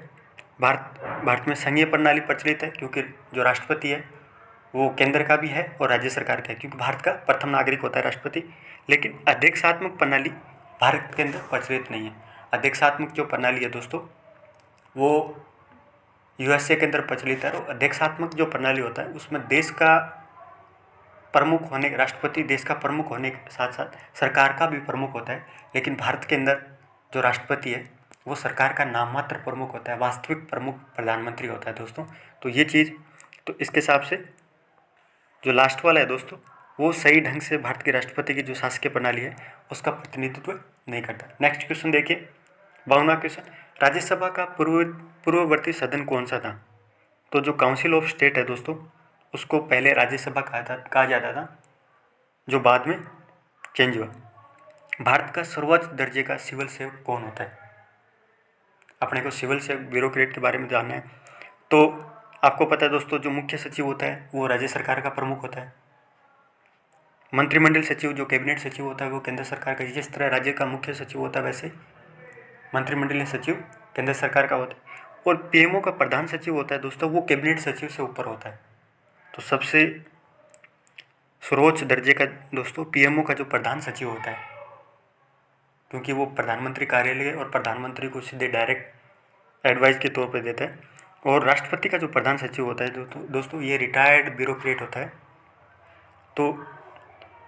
भारत में संघीय प्रणाली प्रचलित है, क्योंकि जो राष्ट्रपति है वो केंद्र का भी है और राज्य सरकार का है, क्योंकि भारत का प्रथम नागरिक होता है राष्ट्रपति। लेकिन अध्यक्षात्मक प्रणाली भारत के अंदर प्रचलित नहीं है। अध्यक्षात्मक जो प्रणाली है दोस्तों वो USA के अंदर प्रचलित है। और अध्यक्षात्मक जो प्रणाली होता है उसमें देश का प्रमुख होने, राष्ट्रपति देश का प्रमुख होने के साथ साथ सरकार का भी प्रमुख होता है। लेकिन भारत के अंदर जो राष्ट्रपति है वो सरकार का नाम मात्र प्रमुख होता है, वास्तविक प्रमुख प्रधानमंत्री होता है दोस्तों। तो ये चीज़, तो इसके हिसाब से जो लास्ट वाला है दोस्तों वो सही ढंग से भारत के राष्ट्रपति की जो शासकीय प्रणाली है उसका प्रतिनिधित्व नहीं करता। नेक्स्ट क्वेश्चन देखिए 52वां क्वेश्चन। राज्यसभा का पूर्ववर्ती सदन कौन सा था। तो जो काउंसिल ऑफ स्टेट है दोस्तों उसको पहले राज्यसभा कहा जाता था, जो बाद में चेंज हुआ। भारत का सर्वोच्च दर्जे का सिविल सेवक कौन होता है। अपने को सिविल सेवक ब्यूरोक्रेट के बारे में जानना है। तो आपको पता है दोस्तों जो मुख्य सचिव होता है वो राज्य सरकार का प्रमुख होता है। मंत्रिमंडल सचिव जो कैबिनेट सचिव होता है वो केंद्र सरकार का, जिस तरह राज्य का मुख्य सचिव होता है वैसे मंत्रिमंडलीय सचिव केंद्र सरकार का होता है। और PMO का प्रधान सचिव होता है दोस्तों वो कैबिनेट सचिव से ऊपर होता है। तो सबसे सर्वोच्च दर्जे का दोस्तों PMO का जो प्रधान सचिव होता है, क्योंकि वो प्रधानमंत्री कार्यालय और प्रधानमंत्री को सीधे डायरेक्ट एडवाइस के तौर पर देता है। और राष्ट्रपति का जो प्रधान सचिव होता है दोस्तों ये रिटायर्ड ब्यूरोक्रेट होता है। तो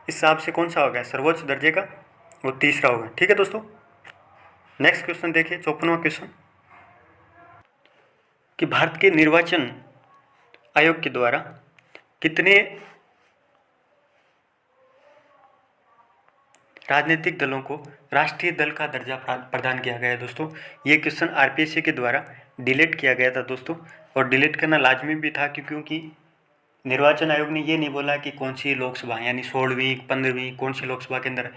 इस हिसाब से कौन सा होगा सर्वोच्च दर्जे का, वो तीसरा होगा। ठीक है दोस्तों। नेक्स्ट क्वेश्चन देखिए 54वां क्वेश्चन कि भारत के निर्वाचन आयोग के द्वारा कितने राजनीतिक दलों को राष्ट्रीय दल का दर्जा प्रदान किया गया है दोस्तों। ये क्वेश्चन RPSC के द्वारा डिलीट किया गया था दोस्तों, और डिलीट करना लाजमी भी था क्योंकि निर्वाचन आयोग ने ये नहीं बोला कि कौन सी लोकसभा यानी 16वीं 15वीं कौन सी लोकसभा के अंदर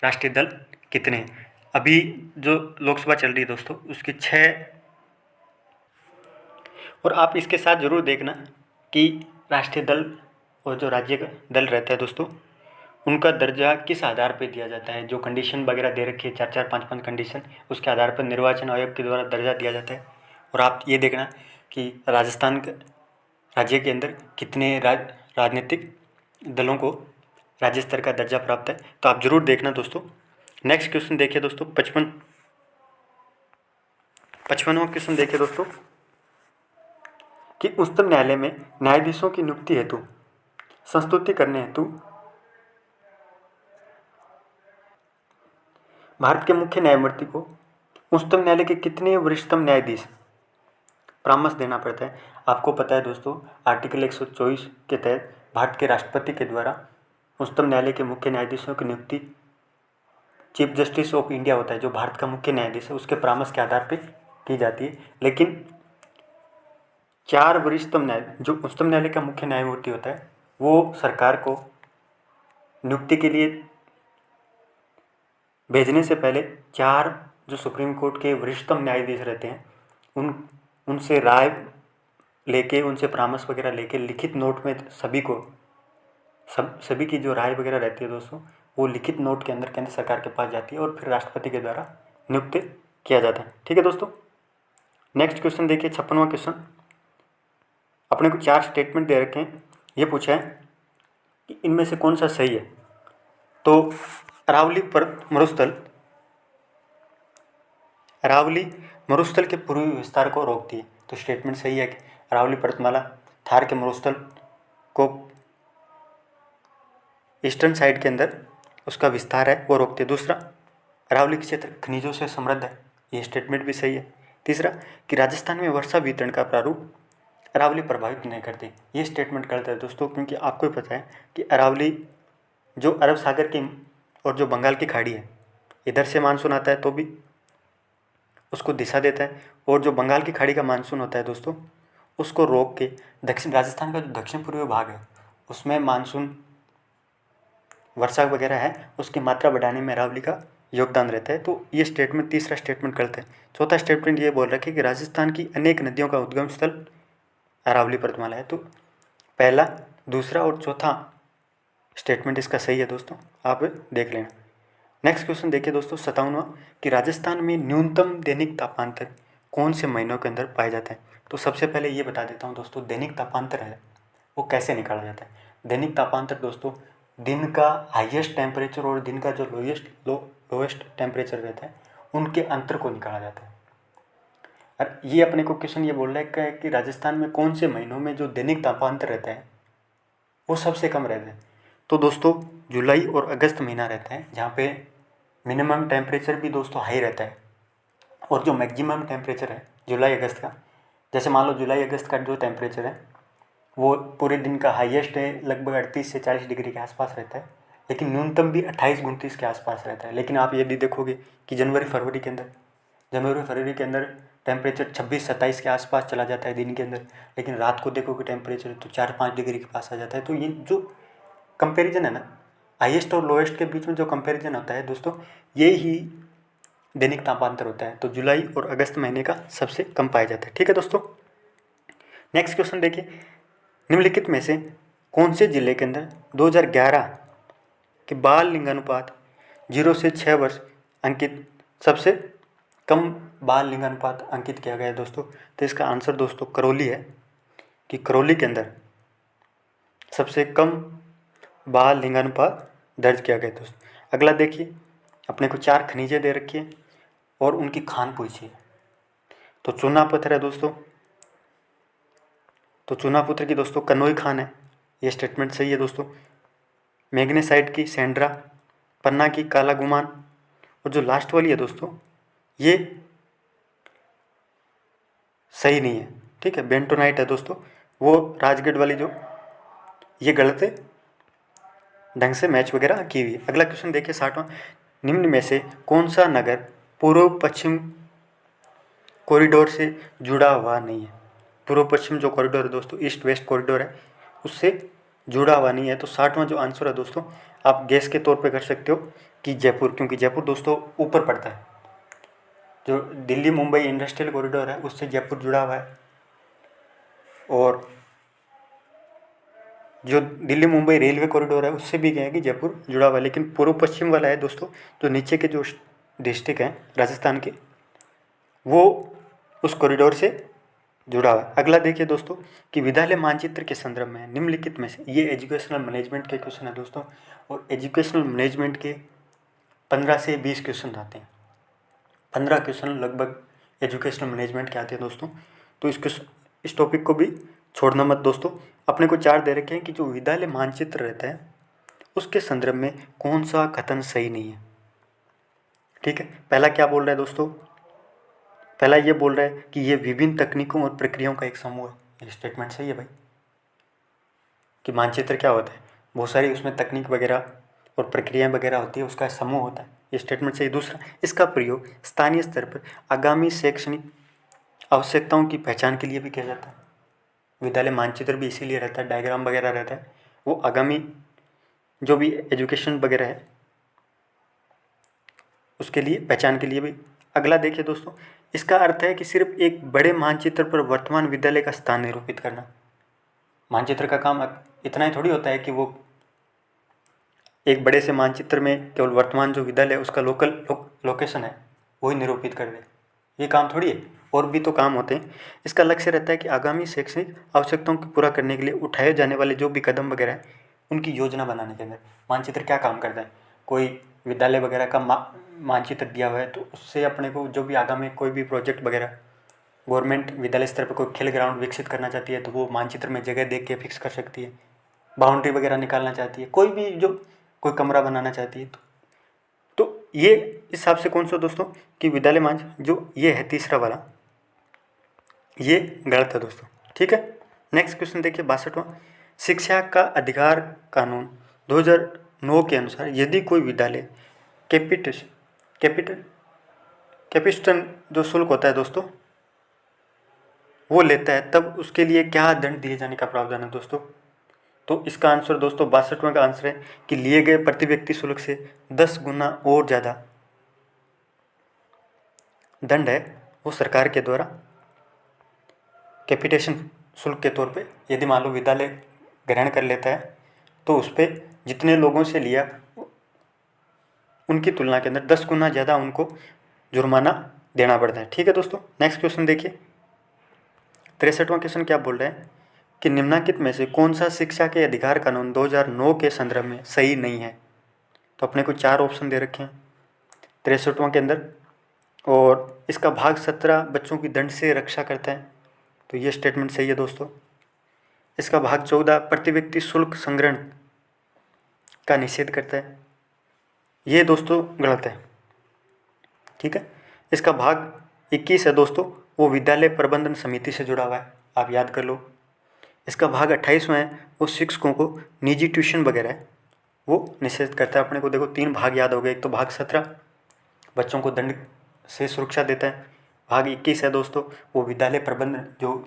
राष्ट्रीय दल कितने हैं। अभी जो लोकसभा चल रही है दोस्तों उसके 6, और आप इसके साथ ज़रूर देखना कि राष्ट्रीय दल और जो राज्य का दल रहता है दोस्तों उनका दर्जा किस आधार पर दिया जाता है। जो कंडीशन वगैरह दे रखी है 4-4 5-5 कंडीशन, उसके आधार पर निर्वाचन आयोग के द्वारा दर्जा दिया जाता है। और आप ये देखना कि राजस्थान राज्य के अंदर कितने राजनीतिक दलों को राज्य स्तर का दर्जा प्राप्त है, तो आप जरूर देखना दोस्तों। नेक्स्ट क्वेश्चन देखिए दोस्तों 55वां क्वेश्चन देखिए दोस्तों कि उच्चतम न्यायालय में न्यायाधीशों की नियुक्ति हेतु संस्तुति करने हेतु भारत के मुख्य न्यायमूर्ति को उच्चतम न्यायालय के कितने वरिष्ठतम न्यायाधीश परामर्श देना पड़ता है। आपको पता है दोस्तों आर्टिकल 124 के तहत भारत के राष्ट्रपति के द्वारा उच्चतम न्यायालय के मुख्य न्यायाधीशों की नियुक्ति चीफ जस्टिस ऑफ इंडिया होता है, जो भारत का मुख्य न्यायाधीश है, उसके परामर्श के आधार पर की जाती है। लेकिन 4 वरिष्ठतम न्यायाधीश जो उच्चतम न्यायालय का मुख्य न्यायमूर्ति होता है वो सरकार को नियुक्ति के लिए भेजने से पहले 4 जो सुप्रीम कोर्ट के वरिष्ठतम न्यायाधीश रहते हैं उनसे राय लेके, उनसे परामर्श वगैरह लेके लिखित नोट में सभी की जो राय वगैरह रहती है दोस्तों वो लिखित नोट के अंदर केंद्र सरकार के पास जाती है और फिर राष्ट्रपति के द्वारा नियुक्त किया जाता है। ठीक है दोस्तों। नेक्स्ट क्वेश्चन देखिए, 56वां क्वेश्चन। अपने को 4 स्टेटमेंट दे रखे हैं। ये पूछा है कि इनमें से कौन सा सही है। तो अरावली मरुस्थल के पूर्वी विस्तार को रोकती है। तो स्टेटमेंट सही है कि अरावली पर्वतमाला थार के मरुस्थल को ईस्टर्न साइड के अंदर उसका विस्तार है वो रोकती है। दूसरा, अरावली क्षेत्र खनिजों से समृद्ध है, ये स्टेटमेंट भी सही है। तीसरा, कि राजस्थान में वर्षा वितरण का प्रारूप अरावली प्रभावित नहीं करती, ये स्टेटमेंट गलत है दोस्तों, क्योंकि आपको ही पता है कि अरावली जो अरब सागर की और जो बंगाल की खाड़ी है, इधर से मानसून आता है तो भी उसको दिशा देता है, और जो बंगाल की खाड़ी का मानसून होता है दोस्तों उसको रोक के दक्षिण राजस्थान का जो दक्षिण पूर्वी भाग है उसमें मानसून वर्षा वगैरह है उसकी मात्रा बढ़ाने में अरावली का योगदान रहता है। तो ये स्टेटमेंट, तीसरा स्टेटमेंट गलत है। चौथा स्टेटमेंट ये बोल रखा है कि राजस्थान की अनेक नदियों का उद्गम स्थल अरावली पर्वतमाला है। तो पहला, दूसरा और चौथा स्टेटमेंट इसका सही है दोस्तों, आप देख लेना। नेक्स्ट क्वेश्चन देखिए दोस्तों, 57वां, कि राजस्थान में न्यूनतम दैनिक तापांतर कौन से महीनों के अंदर पाया जाता है। तो सबसे पहले ये बता देता हूँ दोस्तों, दैनिक तापांतर है वो कैसे निकाला जाता है। दैनिक तापांतर दोस्तों दिन का हाईएस्ट टेम्परेचर और दिन का जो लोएस्ट टेम्परेचर रहता है उनके अंतर को निकाला जाता है। और ये अपने को क्वेश्चन ये बोल रहा है कि राजस्थान में कौन से महीनों में जो दैनिक तापांतर रहता है वो सबसे कम रहता है। तो दोस्तों जुलाई और अगस्त महीना रहता है जहाँ पे मिनिमम टेम्परेचर भी दोस्तों हाई रहता है, और जो मैक्सिमम टेम्परेचर है जुलाई अगस्त का, जैसे मान लो जुलाई अगस्त का जो टेम्परेचर है वो पूरे दिन का हाईएस्ट है लगभग 38 से 40 डिग्री के आसपास रहता है, लेकिन न्यूनतम भी 28-29 के आसपास रहता है। लेकिन आप यदि देखोगे कि जनवरी फरवरी के अंदर टेम्परेचर 26-27 के आसपास चला जाता है दिन के अंदर, लेकिन रात को देखोगे टेम्परेचर तो 4-5 डिग्री के पास आ जाता है। तो ये जो कंपैरिजन है ना, हाईएस्ट और लोएस्ट के बीच में जो कंपैरिजन होता है दोस्तों, ये ही दैनिक तापांतर होता है। तो जुलाई और अगस्त महीने का सबसे कम पाया जाता है। ठीक है दोस्तों। नेक्स्ट क्वेश्चन देखिए, निम्नलिखित में से कौन से जिले के अंदर 2011 के बाल लिंगानुपात 0 से 6 वर्ष अंकित सबसे कम बाल लिंगानुपात अंकित किया गया है दोस्तों। तो इसका आंसर दोस्तों करौली है, कि करौली के अंदर सबसे कम बाल लिंगानुपात दर्ज किया गया है दोस्तों। अगला देखिए, अपने को 4 खनिजें दे रखी है और उनकी खान पूछी है। तो चूना पत्थर है दोस्तों, तो चूना पत्थर की दोस्तों कनोई खान है, ये स्टेटमेंट सही है दोस्तों। मैग्नेसाइट की सैंड्रा, पन्ना की काला गुमान, और जो लास्ट वाली है दोस्तों ये सही नहीं है। ठीक है, बेंटोनाइट है दोस्तों, वो राजगढ़ वाली जो, ये गलत है, ढंग से मैच वगैरह की हुई है। अगला क्वेश्चन देखिए 60वां, निम्न में से कौन सा नगर पूर्व पश्चिम कॉरिडोर से जुड़ा हुआ नहीं है। पूर्व पश्चिम जो कॉरिडोर है दोस्तों, ईस्ट वेस्ट कॉरिडोर है, उससे जुड़ा हुआ नहीं है। तो 60वां जो आंसर है दोस्तों, आप गैस के तौर पे कर सकते हो कि जयपुर, क्योंकि जयपुर दोस्तों ऊपर पड़ता है। जो दिल्ली मुंबई इंडस्ट्रियल कॉरिडोर है उससे जयपुर जुड़ा हुआ है, और जो दिल्ली मुंबई रेलवे कॉरिडोर है उससे भी क्या है कि जयपुर जुड़ा हुआ है। लेकिन पूर्व पश्चिम वाला है दोस्तों, जो नीचे के जो डिस्ट्रिक्ट हैं राजस्थान के, वो उस कॉरिडोर से जुड़ा हुआ है। अगला देखिए दोस्तों, कि विद्यालय मानचित्र के संदर्भ में निम्नलिखित में से, ये एजुकेशनल मैनेजमेंट के क्वेश्चन है दोस्तों, और एजुकेशनल मैनेजमेंट के 15 से 20 क्वेश्चन आते हैं। 15 क्वेश्चन लगभग एजुकेशनल मैनेजमेंट के आते हैं दोस्तों। तो इस टॉपिक को भी छोड़ना मत दोस्तों। अपने को 4 दे रखे हैं कि जो विद्यालय मानचित्र रहता है उसके संदर्भ में कौन सा कथन सही नहीं है। ठीक है, पहला क्या बोल रहा है दोस्तों, पहला ये बोल रहा है कि ये विभिन्न तकनीकों और प्रक्रियाओं का एक समूह है। ये स्टेटमेंट सही है भाई, कि मानचित्र क्या होता है, बहुत सारी उसमें तकनीक वगैरह और प्रक्रियाएं वगैरह होती है, उसका समूह होता है। ये स्टेटमेंट सही। दूसरा, इसका प्रयोग स्थानीय स्तर पर आगामी शैक्षणिक आवश्यकताओं की पहचान के लिए भी किया जाता है। विद्यालय मानचित्र भी इसीलिए रहता है, डायग्राम वगैरह रहता है, वो आगामी जो भी एजुकेशन वगैरह है उसके लिए, पहचान के लिए भी। अगला देखिए दोस्तों, इसका अर्थ है कि सिर्फ एक बड़े मानचित्र पर वर्तमान विद्यालय का स्थान निरूपित करना। मानचित्र का काम इतना ही थोड़ी होता है कि वो एक बड़े से मानचित्र में केवल वर्तमान जो विद्यालय है उसका लोकेशन है वही निरूपित कर दे, ये काम थोड़ी है, और भी तो काम होते हैं। इसका लक्ष्य रहता है कि आगामी शैक्षणिक आवश्यकताओं को पूरा करने के लिए उठाए जाने वाले जो भी कदम वगैरह हैं उनकी योजना बनाने के अंदर मानचित्र क्या काम करता है। कोई विद्यालय वगैरह का मानचित्र दिया हुआ है तो उससे अपने को जो भी आगामी कोई भी प्रोजेक्ट वगैरह गवर्नमेंट विद्यालय स्तर पर कोई खेल ग्राउंड विकसित करना चाहती है तो वो मानचित्र में जगह देख के फिक्स कर सकती है। बाउंड्री वगैरह निकालना चाहती है, कोई भी जो कोई कमरा बनाना चाहती है तो ये इस हिसाब से कौन सा दोस्तों कि विद्यालय मानचित्र जो ये है तीसरा वाला, ये गलत है दोस्तों। ठीक है, नेक्स्ट क्वेश्चन देखिए 62वां। शिक्षा का अधिकार कानून 2009 के अनुसार यदि कोई विद्यालय कैपिटन जो शुल्क होता है दोस्तों वो लेता है तब उसके लिए क्या दंड दिए जाने का प्रावधान है दोस्तों। तो इसका आंसर दोस्तों 62वां का आंसर है कि लिए गए प्रति व्यक्ति शुल्क से 10 गुना और ज़्यादा दंड है वो सरकार के द्वारा कैपिटेशन शुल्क के तौर पे यदि मान लो विद्यालय ग्रहण कर लेता है तो उस पर जितने लोगों से लिया उनकी तुलना के अंदर 10 गुना ज़्यादा उनको जुर्माना देना पड़ता है। ठीक है दोस्तों, नेक्स्ट क्वेश्चन देखिए 63वां क्वेश्चन क्या बोल रहे हैं कि निम्नलिखित में से कौन सा शिक्षा के अधिकार कानून 2009 के संदर्भ में सही नहीं है। तो अपने को 4 ऑप्शन दे रखे हैं 63वां के अंदर, और इसका भाग 17 बच्चों की दंड से रक्षा करता है तो ये स्टेटमेंट सही है दोस्तों। इसका भाग 14 प्रति व्यक्ति शुल्क संग्रहण का निषेध करता है, ये दोस्तों गलत है। ठीक है, इसका भाग 21 है दोस्तों, वो विद्यालय प्रबंधन समिति से जुड़ा हुआ है, आप याद कर लो। इसका भाग 28वां है वो शिक्षकों को निजी ट्यूशन वगैरह है वो निषेध करता है। अपने को देखो 3 भाग याद हो गए, एक तो भाग 17 बच्चों को दंड से सुरक्षा देता है, भाग 21 है दोस्तों वो विद्यालय प्रबंधन जो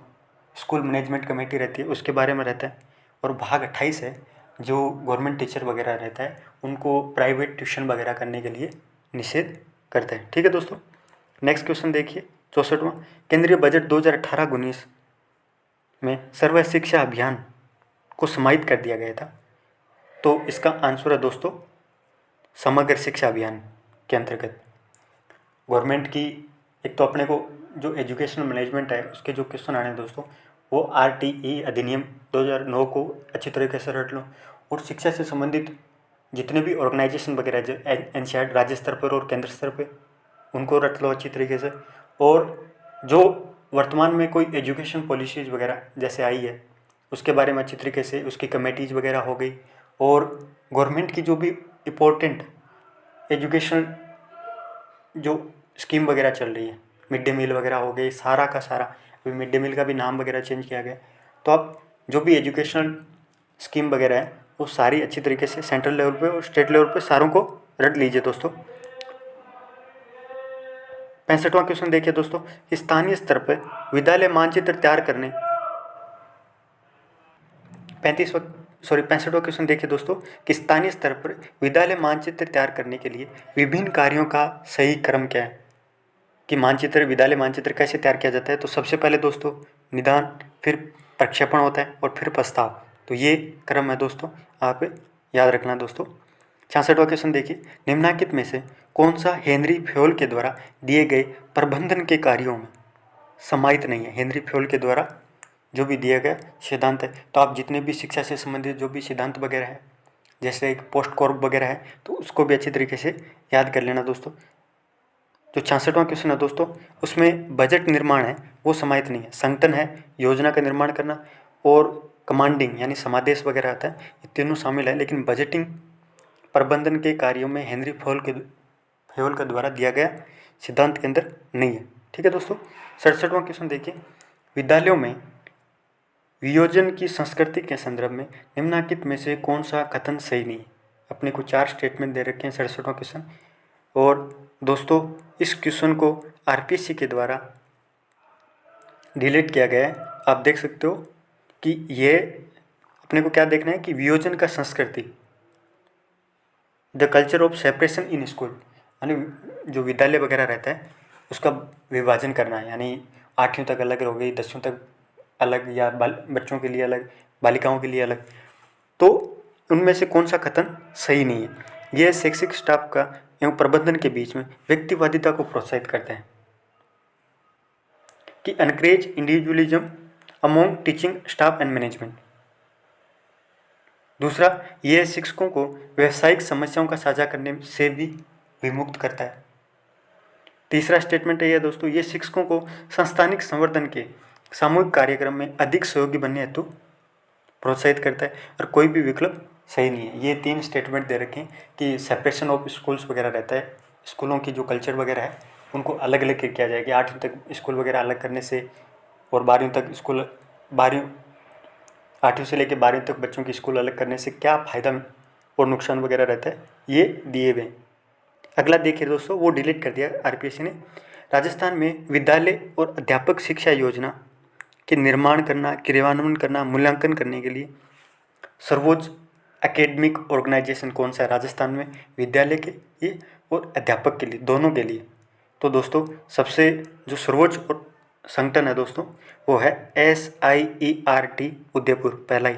स्कूल मैनेजमेंट कमेटी रहती है उसके बारे में रहता है, और भाग 28 है जो गवर्नमेंट टीचर वगैरह रहता है उनको प्राइवेट ट्यूशन वगैरह करने के लिए निषेध करता है। ठीक है दोस्तों, नेक्स्ट क्वेश्चन देखिए 64वां। केंद्रीय बजट 2018-19 में सर्व शिक्षा अभियान को समाहित कर दिया गया था, तो इसका आंसर है दोस्तों समग्र शिक्षा अभियान के अंतर्गत गवर्नमेंट की एक तो अपने को जो एजुकेशनल मैनेजमेंट है उसके जो क्वेश्चन आने हैं दोस्तों वो RTE अधिनियम 2009 को अच्छी तरीके से रट लो, और शिक्षा से संबंधित जितने भी ऑर्गेनाइजेशन वगैरह जो NCERT राज्य स्तर पर और केंद्र स्तर पर उनको रट लो अच्छी तरीके से, और जो वर्तमान में कोई एजुकेशन पॉलिसीज़ वगैरह जैसे आई है उसके बारे में अच्छी तरीके से उसकी कमेटीज़ वगैरह हो गई, और गवर्नमेंट की जो भी इम्पोर्टेंट एजुकेशन जो स्कीम वगैरह चल रही है, मिड डे मील वगैरह हो गई, सारा का सारा, अभी मिड डे मील का भी नाम वगैरह चेंज किया गया, तो आप जो भी एजुकेशनल स्कीम वगैरह है वो सारी अच्छी तरीके से सेंट्रल लेवल पे और स्टेट लेवल पे सारों को रट लीजिए दोस्तों। 65वां क्वेश्चन देखिए दोस्तों, स्थानीय स्तर पर विद्यालय मानचित्र तैयार करने 65वां क्वेश्चन देखिए दोस्तों कि स्थानीय स्तर पर विद्यालय मानचित्र तैयार करने के लिए विभिन्न कार्यों का सही क्रम क्या है, कि मानचित्र विद्यालय मानचित्र कैसे तैयार किया जाता है। तो सबसे पहले दोस्तों निदान, फिर प्रक्षेपण होता है और फिर प्रस्ताव, तो ये क्रम है दोस्तों, आप याद रखना दोस्तों। 66वां क्वेश्चन देखिए, निम्नलिखित में से कौन सा हेनरी फ्योल के द्वारा दिए गए प्रबंधन के कार्यों में समाहित नहीं है। हेनरी फ्योल के द्वारा जो भी दिया गया सिद्धांत है, तो आप जितने भी शिक्षा से संबंधित जो भी सिद्धांत वगैरह है जैसे एक पोस्ट कॉर्प वगैरह है तो उसको भी अच्छी तरीके से याद कर लेना दोस्तों। जो 66वां क्वेश्चन है दोस्तों उसमें बजट निर्माण है वो समाहित नहीं है। संगठन है, योजना का निर्माण करना और कमांडिंग यानी समादेश वगैरह आता है, ये तीनों शामिल है, लेकिन बजटिंग प्रबंधन के कार्यों में हेनरी फ्योल के द्वारा दिया गया सिद्धांत के अंदर नहीं है। ठीक है दोस्तों, 67वां क्वेश्चन देखिए, विद्यालयों में वियोजन की संस्कृति के संदर्भ में निम्नलिखित में से कौन सा कथन सही नहीं है। अपने को 4 स्टेटमेंट दे रखे हैं 67वां क्वेश्चन, और दोस्तों इस क्वेश्चन को RPSC के द्वारा डिलीट किया गया है। आप देख सकते हो कि ये अपने को क्या देखना है कि वियोजन का संस्कृति, the culture of separation in school, यानी जो विद्यालय वगैरह रहता है उसका विभाजन करना है, यानी 8वीं तक अलग हो गई, 10वीं तक अलग, या बच्चों के लिए अलग, बालिकाओं के लिए अलग। तो उनमें से कौन सा कथन सही नहीं है? यह शैक्षिक स्टाफ का एवं प्रबंधन के बीच में व्यक्तिवादिता को प्रोत्साहित करते हैं कि encourage individualism among teaching staff and management. दूसरा, यह शिक्षकों को व्यावसायिक समस्याओं का साझा करने से भी विमुक्त करता है। तीसरा स्टेटमेंट है यह दोस्तों, ये शिक्षकों को संस्थानिक संवर्धन के सामूहिक कार्यक्रम में अधिक सहयोगी बनने हेतु प्रोत्साहित करता है और कोई भी विकल्प सही नहीं है। ये 3 स्टेटमेंट दे रखे हैं कि सेपरेशन ऑफ स्कूल्स वगैरह रहता है, स्कूलों की जो कल्चर वगैरह है उनको अलग अलग किया जाए कि 8वीं तक स्कूल वगैरह अलग करने से और 12वीं तक स्कूल 12वीं 8वीं से लेकर 12वीं तक बच्चों की स्कूल अलग करने से क्या फ़ायदा और नुकसान वगैरह रहता है, ये दिए हुए। अगला देखिए दोस्तों, वो डिलीट कर दिया आरपीएससी ने। राजस्थान में विद्यालय और अध्यापक शिक्षा योजना के निर्माण करना, क्रियान्वयन करना, मूल्यांकन करने के लिए सर्वोच्च एकेडमिक ऑर्गेनाइजेशन कौन सा है राजस्थान में? विद्यालय के लिए और अध्यापक के लिए, दोनों के लिए। तो दोस्तों सबसे जो सर्वोच्च और संगठन है दोस्तों वो है SIERT उदयपुर, पहला ही।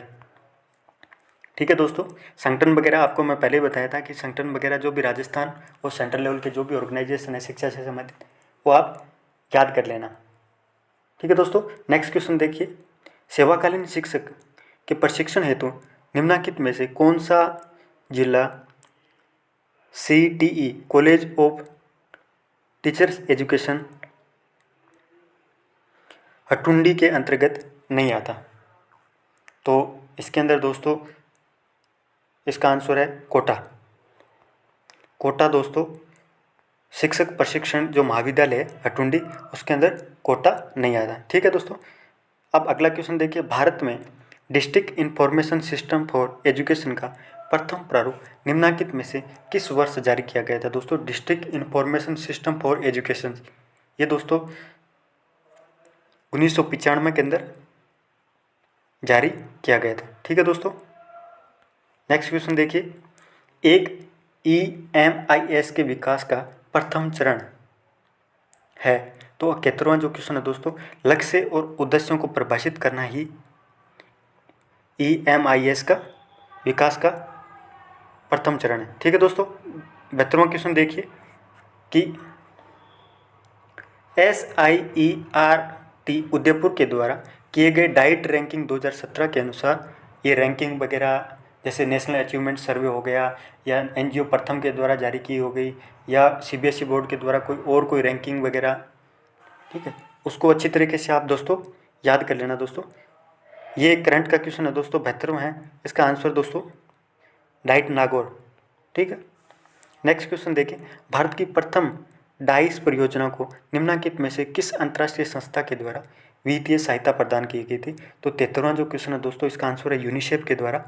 ठीक है दोस्तों, संगठन वगैरह आपको मैं पहले ही बताया था कि संगठन वगैरह जो भी राजस्थान और सेंट्रल लेवल के जो भी ऑर्गेनाइजेशन है शिक्षा से संबंधित वो आप याद कर लेना। ठीक है दोस्तों, नेक्स्ट क्वेश्चन देखिए, सेवाकालीन शिक्षक के प्रशिक्षण हेतु निम्नलिखित में से कौन सा जिला CTE college of teachers education Hatundi के अंतर्गत नहीं आता? तो इसके अंदर दोस्तों इसका आंसर है कोटा। कोटा दोस्तों शिक्षक प्रशिक्षण जो महाविद्यालय है हटुंडी, उसके अंदर कोटा नहीं आता। ठीक है दोस्तों, अब अगला क्वेश्चन देखिए, भारत में district information system for education का प्रथम प्रारूप निम्नलिखित में से किस वर्ष जारी किया गया था? दोस्तों district information system for education ये दोस्तों 1995 के अंदर जारी किया गया था। ठीक है दोस्तों, नेक्स्ट क्वेश्चन देखिए, एक EMIS के विकास का प्रथम चरण है, तो 71वां जो क्वेश्चन है दोस्तों, लक्ष्य और उद्देश्यों को परिभाषित करना ही EMIS का विकास का प्रथम चरण है। ठीक है दोस्तों, 72वां क्वेश्चन देखिए कि SIERT उदयपुर के द्वारा किए गए डाइट रैंकिंग 2017 के अनुसार, ये रैंकिंग वगैरह जैसे नेशनल अचीवमेंट सर्वे हो गया या NGO प्रथम के द्वारा जारी की हो गई या CBSE बोर्ड के द्वारा कोई रैंकिंग वगैरह, ठीक है, उसको अच्छी तरीके से आप दोस्तों याद कर लेना। दोस्तों ये करंट का क्वेश्चन है दोस्तों, 72वां है, इसका आंसर दोस्तों डाइट नागौर। ठीक है, नेक्स्ट क्वेश्चन देखिए, भारत की प्रथम डाइस परियोजना को निम्नलिखित में से किस अंतर्राष्ट्रीय संस्था के द्वारा वित्तीय सहायता प्रदान की गई थी? तो 73वां जो क्वेश्चन है दोस्तों, इसका आंसर है यूनिसेफ के द्वारा।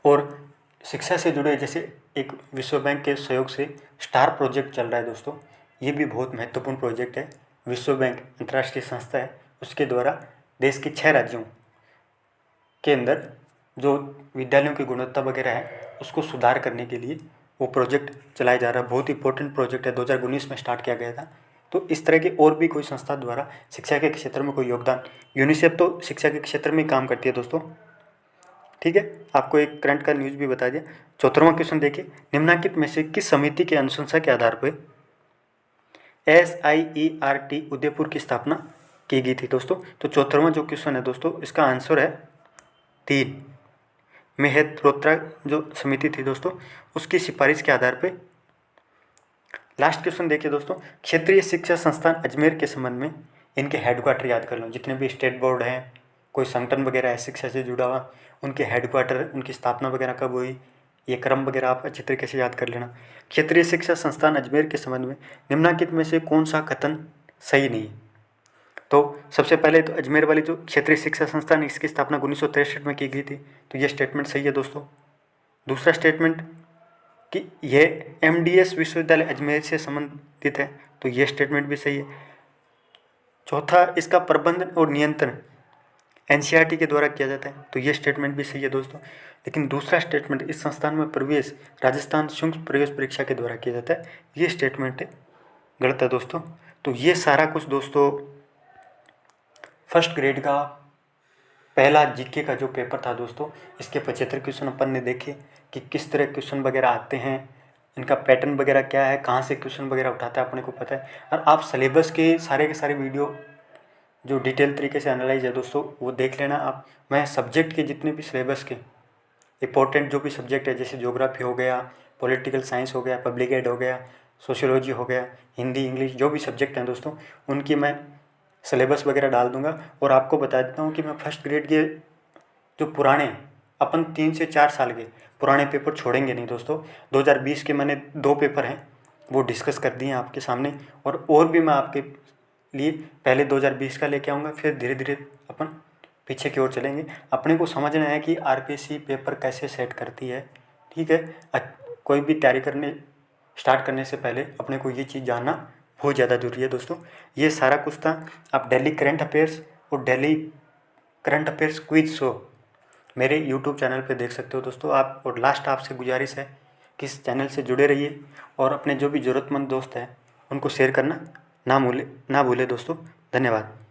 और शिक्षा से जुड़े जैसे एक विश्व बैंक के सहयोग से स्टार प्रोजेक्ट चल रहा है दोस्तों, ये भी बहुत महत्वपूर्ण प्रोजेक्ट है। विश्व बैंक अंतर्राष्ट्रीय संस्था है, उसके द्वारा देश के 6 राज्यों के अंदर जो विद्यालयों की गुणवत्ता वगैरह है उसको सुधार करने के लिए वो प्रोजेक्ट चलाया जा रहा है। बहुत इंपॉर्टेंट प्रोजेक्ट है, 2019 में स्टार्ट किया गया था। तो इस तरह के और भी कोई संस्था द्वारा शिक्षा के क्षेत्र में कोई योगदान, यूनिसेफ तो शिक्षा के क्षेत्र में काम करती है दोस्तों। ठीक है, आपको एक करंट का न्यूज़ भी बता दिया। 74वां क्वेश्चन देखिए, निम्नलिखित में से किस समिति के अनुशंसा के आधार पर SIERT उदयपुर की स्थापना की गई थी दोस्तों? तो 74वां जो क्वेश्चन है दोस्तों, इसका आंसर है 3 मेहत्रोत्रा जो समिति थी दोस्तों, उसकी सिफारिश के आधार पर। लास्ट क्वेश्चन देखिए दोस्तों, क्षेत्रीय शिक्षा संस्थान अजमेर के संबंध में इनके हेडक्वार्टर याद कर लो। जितने भी स्टेट बोर्ड हैं, कोई संगठन वगैरह है शिक्षा से जुड़ा हुआ, उनके हेडक्वार्टर, उनकी स्थापना वगैरह कब हुई, ये क्रम वगैरह आप अच्छी तरीके से याद कर लेना। क्षेत्रीय शिक्षा संस्थान अजमेर के संबंध में निम्नलिखित में से कौन सा कथन सही नहीं है? तो सबसे पहले तो अजमेर वाली जो क्षेत्रीय शिक्षा संस्थान, इसकी स्थापना 1963 में की गई थी, तो ये स्टेटमेंट सही है दोस्तों। दूसरा स्टेटमेंट कि यह MDS विश्वविद्यालय अजमेर से संबंधित है, तो ये स्टेटमेंट भी सही है। चौथा, इसका प्रबंधन और नियंत्रण NCERT के द्वारा किया जाता है, तो ये स्टेटमेंट भी सही है दोस्तों। लेकिन दूसरा स्टेटमेंट, इस संस्थान में प्रवेश राजस्थान संयुक्त प्रवेश परीक्षा के द्वारा किया जाता है, ये स्टेटमेंट गलत है दोस्तों। तो ये सारा कुछ दोस्तों फर्स्ट ग्रेड का पहला जीके का जो पेपर था दोस्तों, इसके 75 क्वेश्चन अपन ने देखे कि किस तरह क्वेश्चन वगैरह आते हैं, इनका पैटर्न वगैरह क्या है, कहाँ से क्वेश्चन वगैरह उठाता है अपने को पता है। और आप सिलेबस के सारे वीडियो जो डिटेल तरीके से एनालाइज है दोस्तों वो देख लेना आप। मैं सब्जेक्ट के जितने भी सिलेबस के इंपॉर्टेंट जो भी सब्जेक्ट है, जैसे ज्योग्राफी हो गया, पॉलिटिकल साइंस हो गया, पब्लिक एड हो गया, सोशियोलॉजी हो गया, हिंदी इंग्लिश जो भी सब्जेक्ट हैं दोस्तों, उनकी मैं सिलेबस वगैरह डाल दूंगा। और आपको बता देता हूँ कि मैं फर्स्ट ग्रेड के जो पुराने अपन 3 से 4 साल के पुराने पेपर छोड़ेंगे नहीं दोस्तों। 2020 के मैंने 2 पेपर हैं वो डिस्कस कर दिए हैं आपके सामने, और भी मैं आपके लिए पहले 2020 का लेके आऊँगा, फिर धीरे धीरे अपन पीछे की ओर चलेंगे। अपने को समझना है कि आरपीएससी पेपर कैसे सेट करती है, ठीक है। कोई भी तैयारी करने स्टार्ट करने से पहले अपने को ये चीज़ जानना बहुत ज़्यादा ज़रूरी है दोस्तों। ये सारा कुछ था। आप डेली करंट अफेयर्स और daily current affairs quiz show मेरे यूट्यूब चैनल पे देख सकते हो दोस्तों आप। और लास्ट आपसे गुजारिश है कि इस चैनल से जुड़े रहिए और अपने जो भी ज़रूरतमंद दोस्त हैं उनको शेयर करना ना भूले दोस्तों। धन्यवाद।